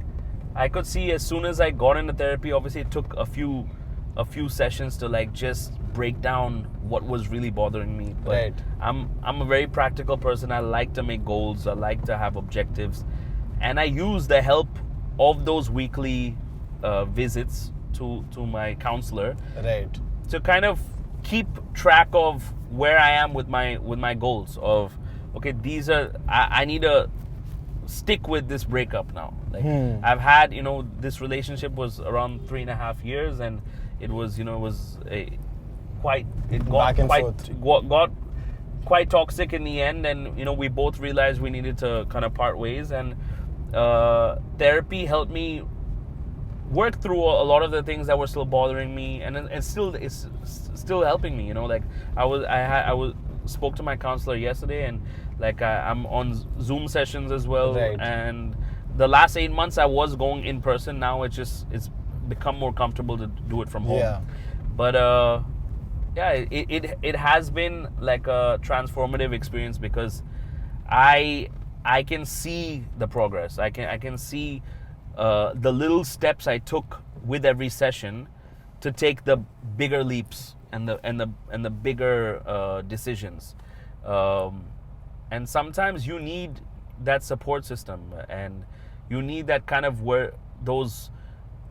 as soon as I got into therapy, obviously it took a few sessions to like just break down what was really bothering me. But Right. I'm a very practical person. I like to make goals. I like to have objectives, and I use the help of those weekly visits to my counselor Right. to kind of keep track of where I am with my goals of, okay, these are, I need to stick with this breakup now. Like I've had, this relationship was around 3.5 years, and it was, it was Back and forth. got quite toxic in the end, and we both realized we needed to kind of part ways, and therapy helped me work through a lot of the things that were still bothering me, and it's still helping me. Like I spoke to my counselor yesterday, and like I'm on Zoom sessions as well. Right. And the last 8 months I was going in person. Now it's become more comfortable to do it from home. Yeah. But yeah, it has been like a transformative experience because I can see the progress. I can see the little steps I took with every session to take the bigger leaps and the bigger decisions. And sometimes you need that support system, and you need that kind of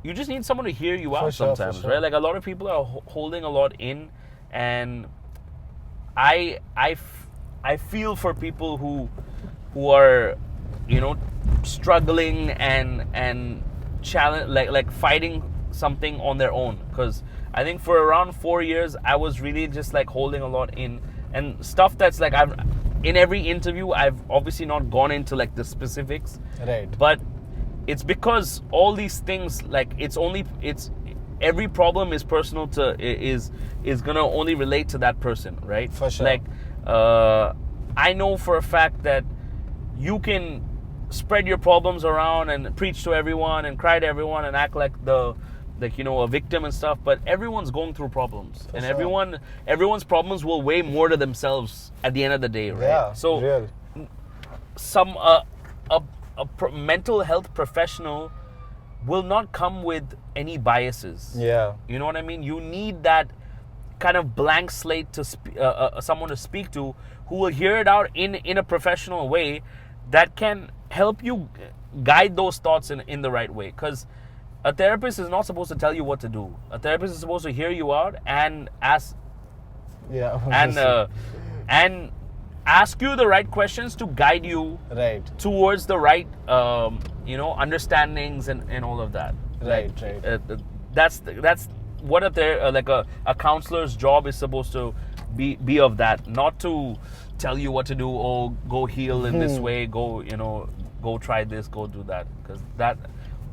you just need someone to hear you out sure, sometimes, sure. right? Like a lot of people are holding a lot in, and I feel for people who are you know, struggling and challenge, like fighting something on their own. Because I think for around 4 years I was really just like holding a lot in, and stuff that's like, I've in every interview I've obviously not gone into like the specifics, Right. but it's because all these things, like it's every problem is personal to is gonna only relate to that person, right? For sure. Like I know for a fact that you can spread your problems around and preach to everyone and cry to everyone and act like a victim and stuff, but everyone's going through problems, and sure. everyone's problems will weigh more to themselves at the end of the day, right? Yeah, So real. some mental health professional will not come with any biases. Yeah. You know what I mean? You need that kind of blank slate to someone to speak to who will hear it out in a professional way that can help you guide those thoughts in the right way. Because a therapist is not supposed to tell you what to do. A therapist is supposed to hear you out and ask and ask you the right questions to guide you right. towards the right understandings and all of that. Right, Like, right. That's what a counselor's job is supposed to be of that, not to tell you what to do or go heal in this way, go try this, go do that, because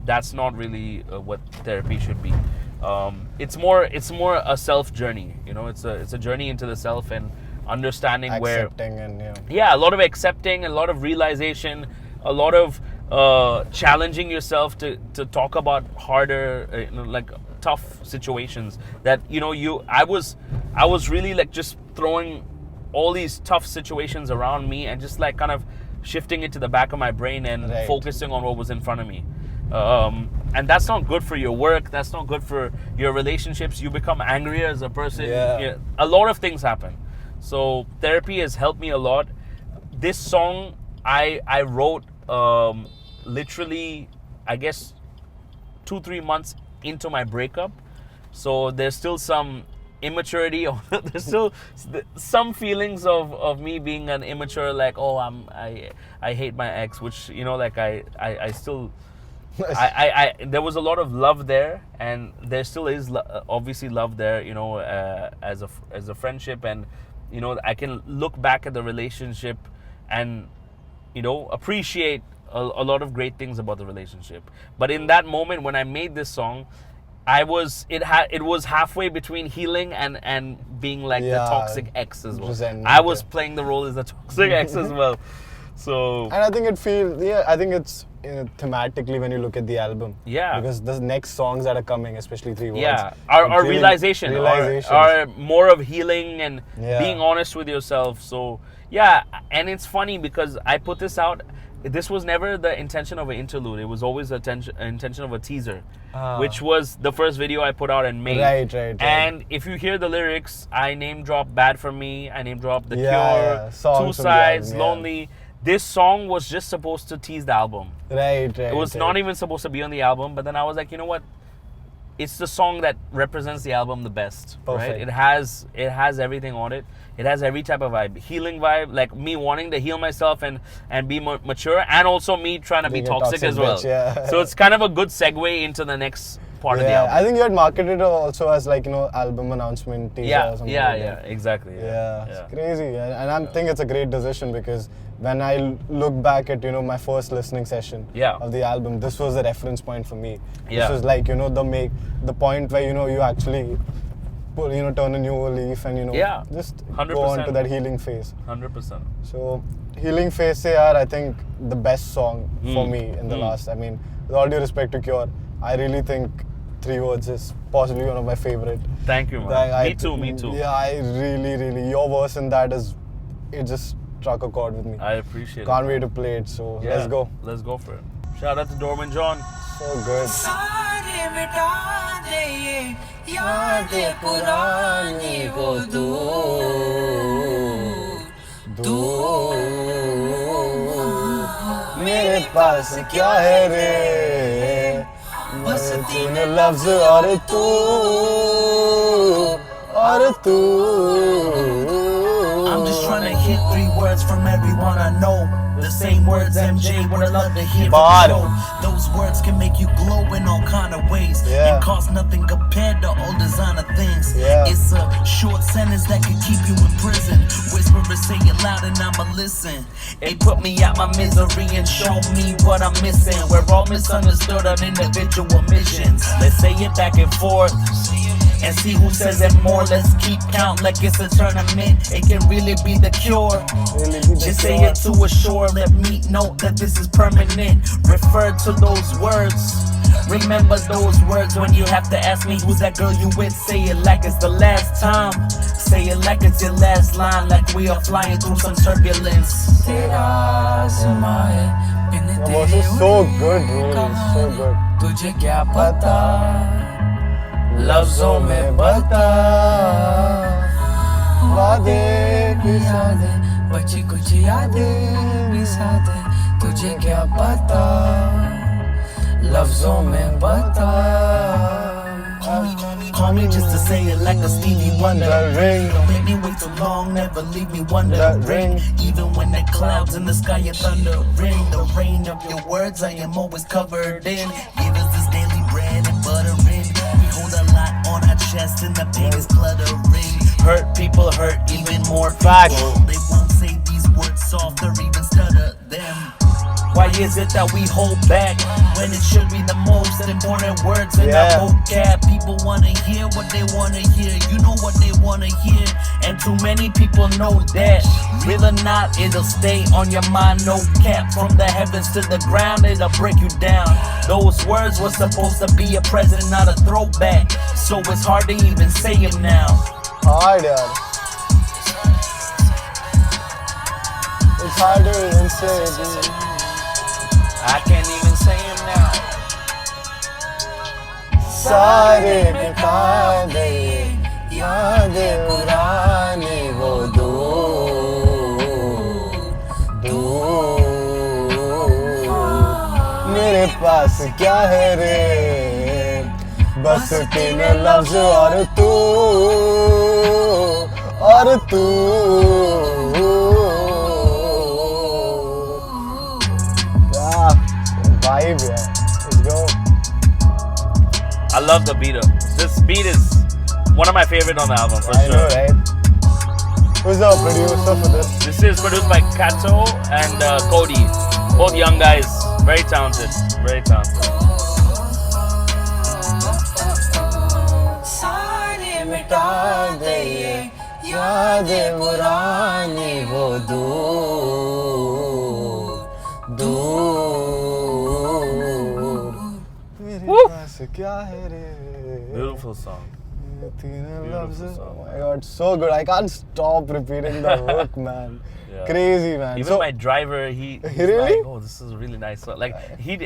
that's not really what therapy should be. It's more a self journey. It's a journey into the self and understanding Accepting and a lot of accepting, a lot of realization, a lot of challenging yourself to talk about harder, like tough situations that I was really like just throwing all these tough situations around me and just like kind of shifting it to the back of my brain and Right. focusing on what was in front of me. And that's not good for your work. That's not good for your relationships. You become angrier as a person. Yeah. A lot of things happen. So therapy has helped me a lot. This song I wrote literally, I guess, 2-3 months into my breakup. So there's still some immaturity. There's still some feelings of me being an immature, like, oh, I hate my ex, which I still. There was a lot of love there, and there still is obviously love there, as a friendship, and I can look back at the relationship and appreciate a lot of great things about the relationship. But in that moment when I made this song, it was halfway between healing and being like the toxic ex as well. Resentment, I was playing the role as the toxic ex as well. So And I think I think it's thematically when you look at the album. Yeah. Because the next songs that are coming, especially 3 words. yeah, our really- realization realizations. are more of healing and Yeah. being honest with yourself. So yeah, and it's funny because I put this out. This was never the intention of an interlude. It was always the intention of a teaser, which was the first video I put out and made. Right. And if you hear the lyrics, I name drop Bad For Me, I name drop The Yeah, Cure, yeah. Songs Two from the Sides, album, yeah. Lonely. This song was just supposed to tease the album. Right. It was not even supposed to be on the album, but then I was like, you know what? It's the song that represents the album the best, Perfect. right? It has everything on it. It has every type of vibe. Healing vibe, like me wanting to heal myself and be mature, and also me trying to be Being a toxic toxic as well. bitch, yeah. So it's kind of a good segue into the next part of the album. I think you had marketed it also as like, album announcement teaser or something like that. Exactly. It's crazy. And I think it's a great decision because when I look back at, my first listening session of the album, this was the reference point for me. Yeah. This was like, the point where, you actually turn a new leaf and, just 100%. go on to that healing phase. 100%. So, healing phase se yaar, I think the best song for me in the last. I mean, with all due respect to Cure, I really think 3 Words is possibly one of my favorite. Thank you, man. Me too. Yeah, I really, your verse in that it just struck a chord with me. I appreciate it. Can't wait to play it, so Yeah, let's go. Let's go for it. Shout out to Dorman John. So good. सारे मिटा दे ये यादें पुरानी को दूर मेरे पास क्या है रे बस 3 लफ्ज और तू I'm just trying to hit 3 words from everyone I know. The same words MJ would have loved to hear Bar. from the show. Those words can make you glow in all kind of ways. Yeah. And cost nothing compared to all designer things. Yeah. It's a short sentence that could keep you in prison. Whisperers say it loud and I'ma listen. It put me out my misery and show me what I'm missing. We're all misunderstood on individual missions. Let's say it back and forth and see who says it more. Let's keep count like it's a tournament. It can really be the cure. Just say it to assure. Let me know that this is permanent. Refer to those words. Remember those words when you have to ask me who's that girl you with. Say it like it's the last time. Say it like it's your last line. Like we are flying through some turbulence. तेरा आज़मा है बिन Your तेरे voice is so उड़ने good, really, का so good. तुझे क्या पता लफ्जों में बता वादे भी यादें बची कुछ यादें भी सादे तुझे क्या पता लफ्जों में बता Call me just to say it like a Stevie Wonder. The ring. Don't make me wait too long, never leave me wondering. The ring. Even when the clouds in the sky are thundering, the rain of your words I am always covered in. Give us this daily bread and buttering. We hold a lot on our chest and the pain is cluttering. Hurt people hurt even more Facts. people. They won't say these words soft or even stutter them. Why is it that we hold back when it should be the most important words in Yeah. our vocab? People wanna hear what they wanna hear. You know what they wanna hear, and too many people know that. Real or not, it'll stay on your mind. No cap, from the heavens to the ground, it'll break you down. Those words were supposed to be a present, not a throwback. So it's hard to even say it now. Hard, yaar. It's hard to even say, dude. I can't even say him now. सारे मिटा दे यादें पुरानी वो मेरे पास क्या है रे बस 3 लफ्ज और तू vibe, yeah. Let's go. I love the beat. This beat is one of my favorite on the album for I sure. know, right? Who's the producer for this? This is produced by Kato and Cody, both young guys, very talented, very talented. सारे मिटा दे ये यादें पुरानी वो मेरे पास क्या है रे Beautiful song. Beautiful song. Oh my god, so good. I can't stop repeating the hook, man. Yeah. Crazy, man. Even my driver, he's Really? like, oh, this is a really nice song. Like he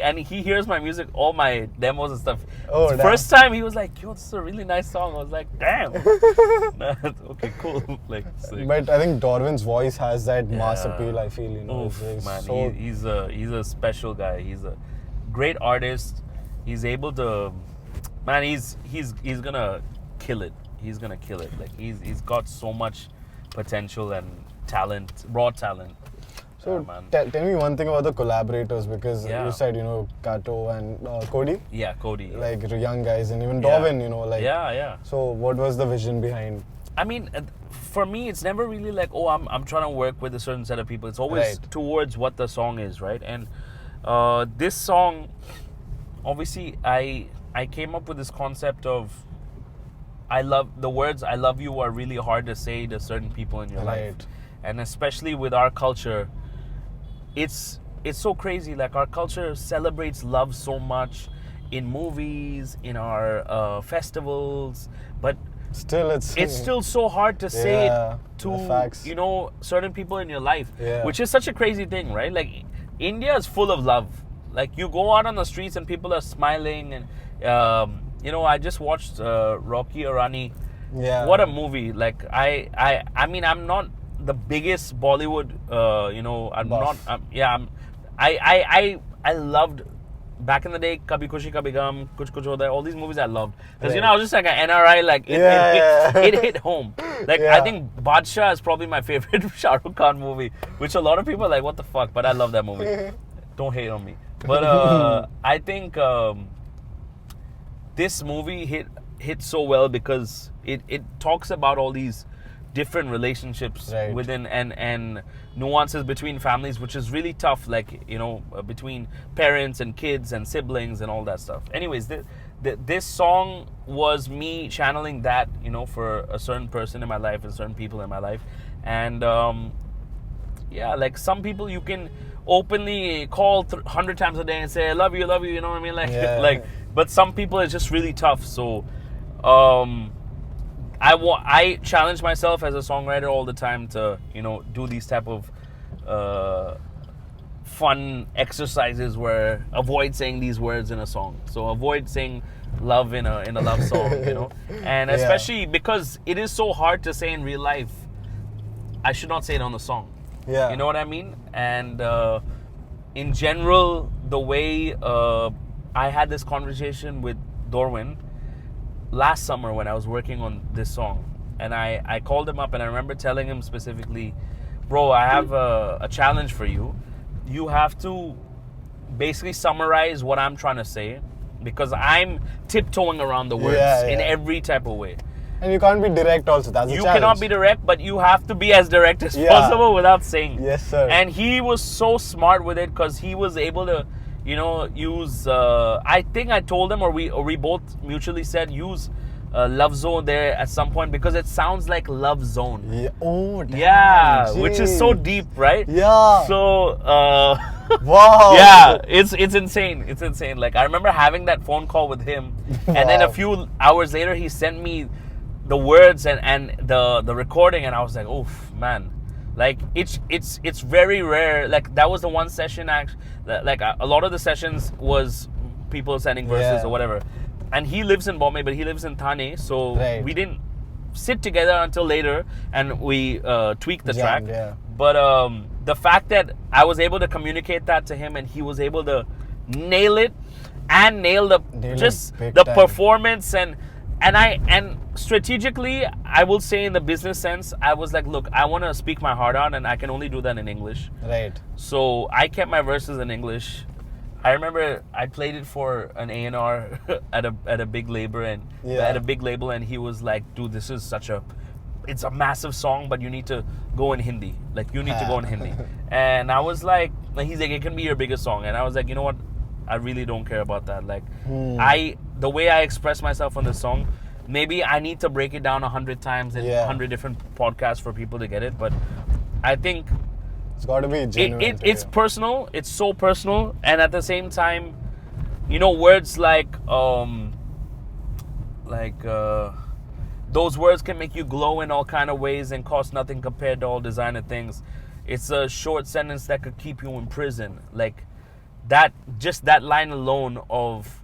hears my music, all my demos and stuff. Oh, The damn. first time he was like, yo, this is a really nice song. I was like, damn. Okay, cool. Like, sick. But I think Dorvin's voice has that mass Yeah. appeal. I feel, you know. Oof, it's man, so he's a special guy. He's a great artist. He's able to, man. He's gonna kill it. He's gonna kill it. Like he's got so much potential and talent, raw talent. So man. tell me one thing about the collaborators, because Yeah. you said, you know, Kato and Cody, Yeah, Cody. Yeah. like young guys, and even Yeah. Dorvin, you know, like. Yeah. So what was the vision behind? I mean, for me, it's never really like, oh, I'm trying to work with a certain set of people. It's always Right. towards what the song is, right? And this song, obviously, I came up with this concept of I love the words I love you are really hard to say to certain people in your life. Right. And especially with our culture, it's so crazy. Like our culture celebrates love so much in movies, in our festivals, but Still, it's still so hard to say Yeah, it the to facts. you know certain people in your life, Yeah. which is such a crazy thing, right? Like India is full of love. Like you go out on the streets and people are smiling, and you know, I just watched Rocky Irani. Yeah. What a movie! Like I mean, I'm not the biggest Bollywood. You know, I'm Buff. not. I loved. Back in the day, Kabhi Khushi Kabhi Gum, Kuch Kuch Hota Hai, all these movies I loved. Because, you know, I was just like an NRI, like, it hit home. Like, Yeah. I think Badshah is probably my favorite Shah Rule Khan movie, which a lot of people are like, what the fuck? But I love that movie. Don't hate on me. But I think this movie hit so well because it talks about all these different relationships Right. within and nuances between families, which is really tough, like, you know, between parents and kids and siblings and all that stuff. Anyways, this song was me channeling that, you know, for a certain person in my life and certain people in my life. And yeah, like, some people you can openly call 100 times a day and say I love you, you know what I mean, like, Yeah. like, but some people it's just really tough. So I challenge myself as a songwriter all the time to, you know, do these type of fun exercises where avoid saying these words in a song. So avoid saying love in a love song, you know. And Yeah. especially because it is so hard to say in real life, I should not say it on a song. Yeah. You know what I mean? And in general, the way I had this conversation with Dorwin last summer when I was working on this song, and I called him up and I remember telling him specifically, bro, I have a challenge for you. You have to basically summarize what I'm trying to say, because I'm tiptoeing around the words in every type of way. And you can't be direct also. That's a You challenge. cannot be direct, but you have to be as direct as Yeah. possible without saying. Yes, sir. And he was so smart with it because he was able to, you know, use. I think I told him, or we both mutually said, use Love Zone there at some point because it sounds like Love Zone. Yeah. Oh, damn. Yeah, which is so Jeez. deep, right? Yeah. So. Wow. Yeah, it's insane. It's insane. Like, I remember having that phone call with him, and then a Wow. few hours later, he sent me the words and the recording, and I was like, oof, man. Like, it's very rare. Like, that was the one session, like, a lot of the sessions was people sending verses Yeah. or whatever. And he lives in Bombay, but he lives in Thane, so Right. we didn't sit together until later, and we tweaked the track. Jammed, yeah. But the fact that I was able to communicate that to him and he was able to nail it and nail the Nail it just big the time. performance and strategically, I will say in the business sense, I was like, look, I want to speak my heart out and I can only do that in English. Right. So I kept my verses in English. I remember I played it for an A&R at a big label and he was like, dude, this is it's a massive song, but you need to go in Hindi. Like, you need to go in Hindi. And I was like, he's like, it can be your biggest song. And I was like, you know what? I really don't care about that. Like, the way I express myself on this song, maybe I need to break it down 100 times in 100 different podcasts for people to get it. But I think It's got to be genuine. it's personal. It's so personal. And at the same time, you know, words like those words can make you glow in all kind of ways and cost nothing compared to all designer things. It's a short sentence that could keep you in prison. Like, that, just that line alone of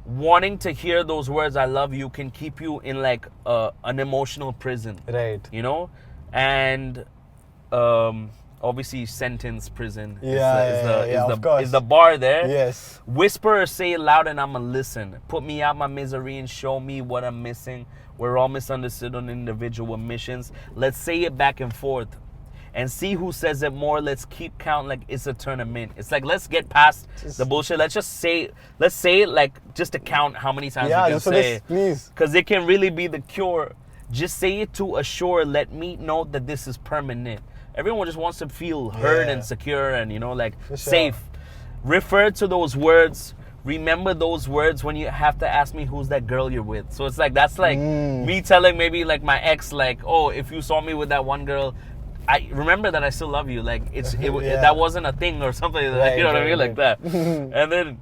wanting to hear those words, I love you, can keep you in like an emotional prison. Right. You know? And obviously sentence prison is the bar there. Yes. Whisper or say it loud and I'ma listen. Put me out my misery and show me what I'm missing. We're all misunderstood on individual missions. Let's say it back and forth and see who says it more. Let's keep count like it's a tournament. It's like, let's get past the bullshit. Let's say it like just to count how many times we can just for say this, it. please. Because it can really be the cure. Just say it to assure, let me know that this is permanent. Everyone just wants to feel heard and secure and, you know, like safe. Refer to those words. Remember those words when you have to ask me who's that girl you're with. So it's like, that's like me telling maybe like my ex, like, oh, if you saw me with that one girl, I remember that I still love you. Like, that wasn't a thing or something. Like, you know what I mean? Like that. And then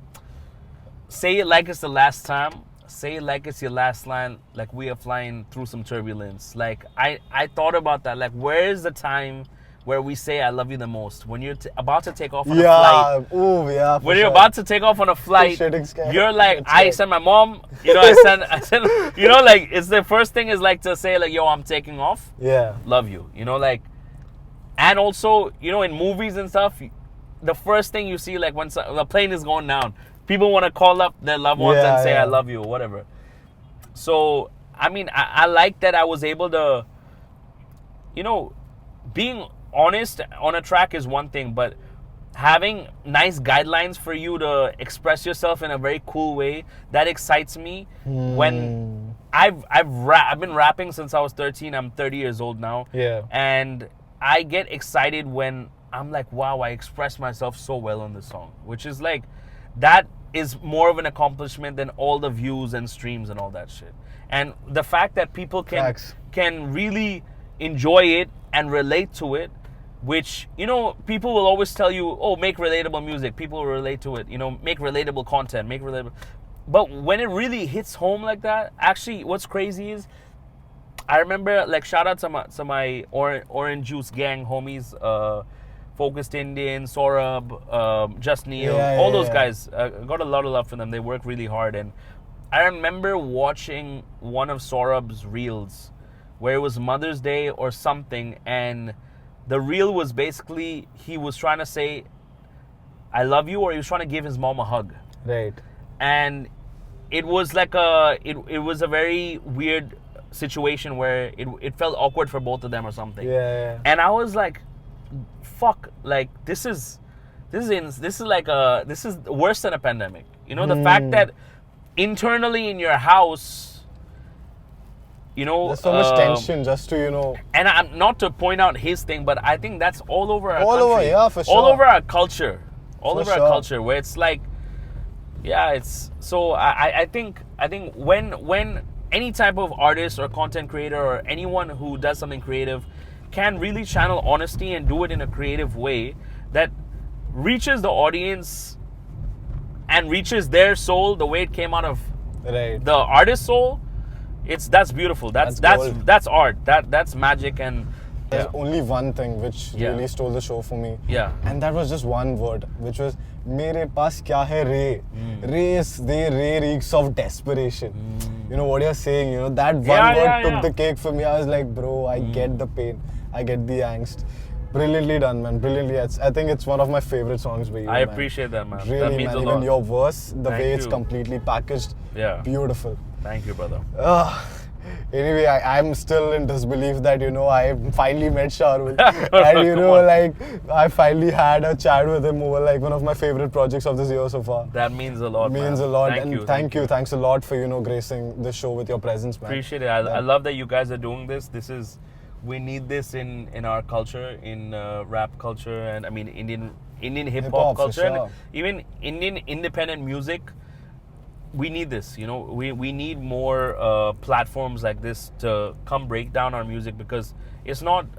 say it like it's the last time. Say it like it's your last line. Like, we are flying through some turbulence. Like, I thought about that. Like, where is the time where we say I love you the most? When you're about to take off on a flight. Ooh, yeah. When you're about to take off on a flight, you're like, I send my mom, you know, I send, you know, like, it's the first thing is like to say like, yo, I'm taking off. Yeah. Love you. You know, like, and also, you know, in movies and stuff, the first thing you see, like, when the plane is going down, people want to call up their loved ones and say, I love you or whatever. So, I mean, I like that I was able to you know, being honest on a track is one thing, but having nice guidelines for you to express yourself in a very cool way, that excites me. When I've been rapping since I was 13. I'm 30 years old now. Yeah. And I get excited when I'm like, wow, I expressed myself so well on this song, which is like, that is more of an accomplishment than all the views and streams and all that shit. And the fact that people can really enjoy it and relate to it, which, you know, people will always tell you, oh, make relatable music, people will relate to it, you know, make relatable content, make relatable. But when it really hits home like that, actually, what's crazy is, I remember, like, shout out to my Orange Juice gang homies, Focused Indian, Saurabh, Just Neil, all those guys. Got a lot of love for them. They work really hard. And I remember watching one of Saurabh's reels where it was Mother's Day or something, and the reel was basically, he was trying to say, I love you, or he was trying to give his mom a hug. Right. And it was like it was a very weird situation where it felt awkward for both of them or something. Yeah. And I was like, fuck, like, this is worse than a pandemic. You know, the fact that internally in your house, you know, there's so much tension just to, you know. And I'm not to point out his thing, but I think that's all over our country. Over, yeah, for sure. All over our culture. All For over sure. our culture, where it's like, yeah, it's so. I think when any type of artist or content creator or anyone who does something creative can really channel honesty and do it in a creative way that reaches the audience and reaches their soul the way it came out of the artist's soul, that's beautiful. That's art. That's magic. And there's only one thing which really stole the show for me. Yeah. And that was just one word, which was mere paas kya hai re. Re is the re reeks of desperation. You know what you're saying, you know, that one word took the cake for me. I was like, bro, I get the pain. I get the angst. Brilliantly done, man. Brilliantly. I think it's one of my favorite songs by you, I appreciate that, man. Really, that means man. a lot. Even your verse, the way it's you. completely packaged. Yeah. Beautiful. Thank you, brother. Anyway, I'm still in disbelief that, you know, I finally met Shah Rule. And, you know, like, I finally had a chat with him over, like, one of my favorite projects of this year so far. That means a lot, Means man. a lot. Thank you. Thanks a lot for, you know, gracing the show with your presence, man. Appreciate it. I love that you guys are doing this. We need this in our culture, in rap culture, and I mean Indian hip hop culture, and even Indian independent music. We need this, you know. We need more platforms like this to come break down our music, because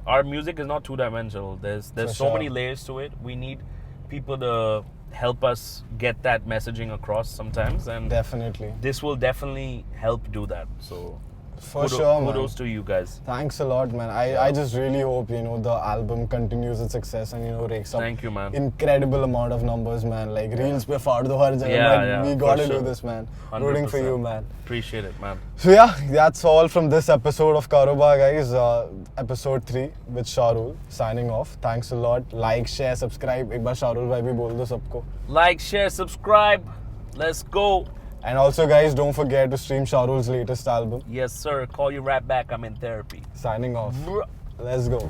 our music is not two-dimensional. There's so many layers to it. We need people to help us get that messaging across sometimes, and definitely this will definitely help do that. So kudos to you guys. Thanks a lot, man. I just really hope, you know, the album continues its success and, you know, rakes up Thank you, man. incredible amount of numbers, man. Like reels pe faad do har jagah. Yeah, we gotta do this, man. 100%. Rooting for you, man. Appreciate it, man. So yeah, that's all from this episode of Karobar, guys. Episode 3 with Shah Rule. Signing off. Thanks a lot. Like, share, subscribe. Ek baar Shah Rule bhai bhi bol do sabko. Like, share, subscribe. Let's go. And also, guys, don't forget to stream Shah Rule's latest album. Yes, sir. Call you right back. I'm in therapy. Signing off. Let's go.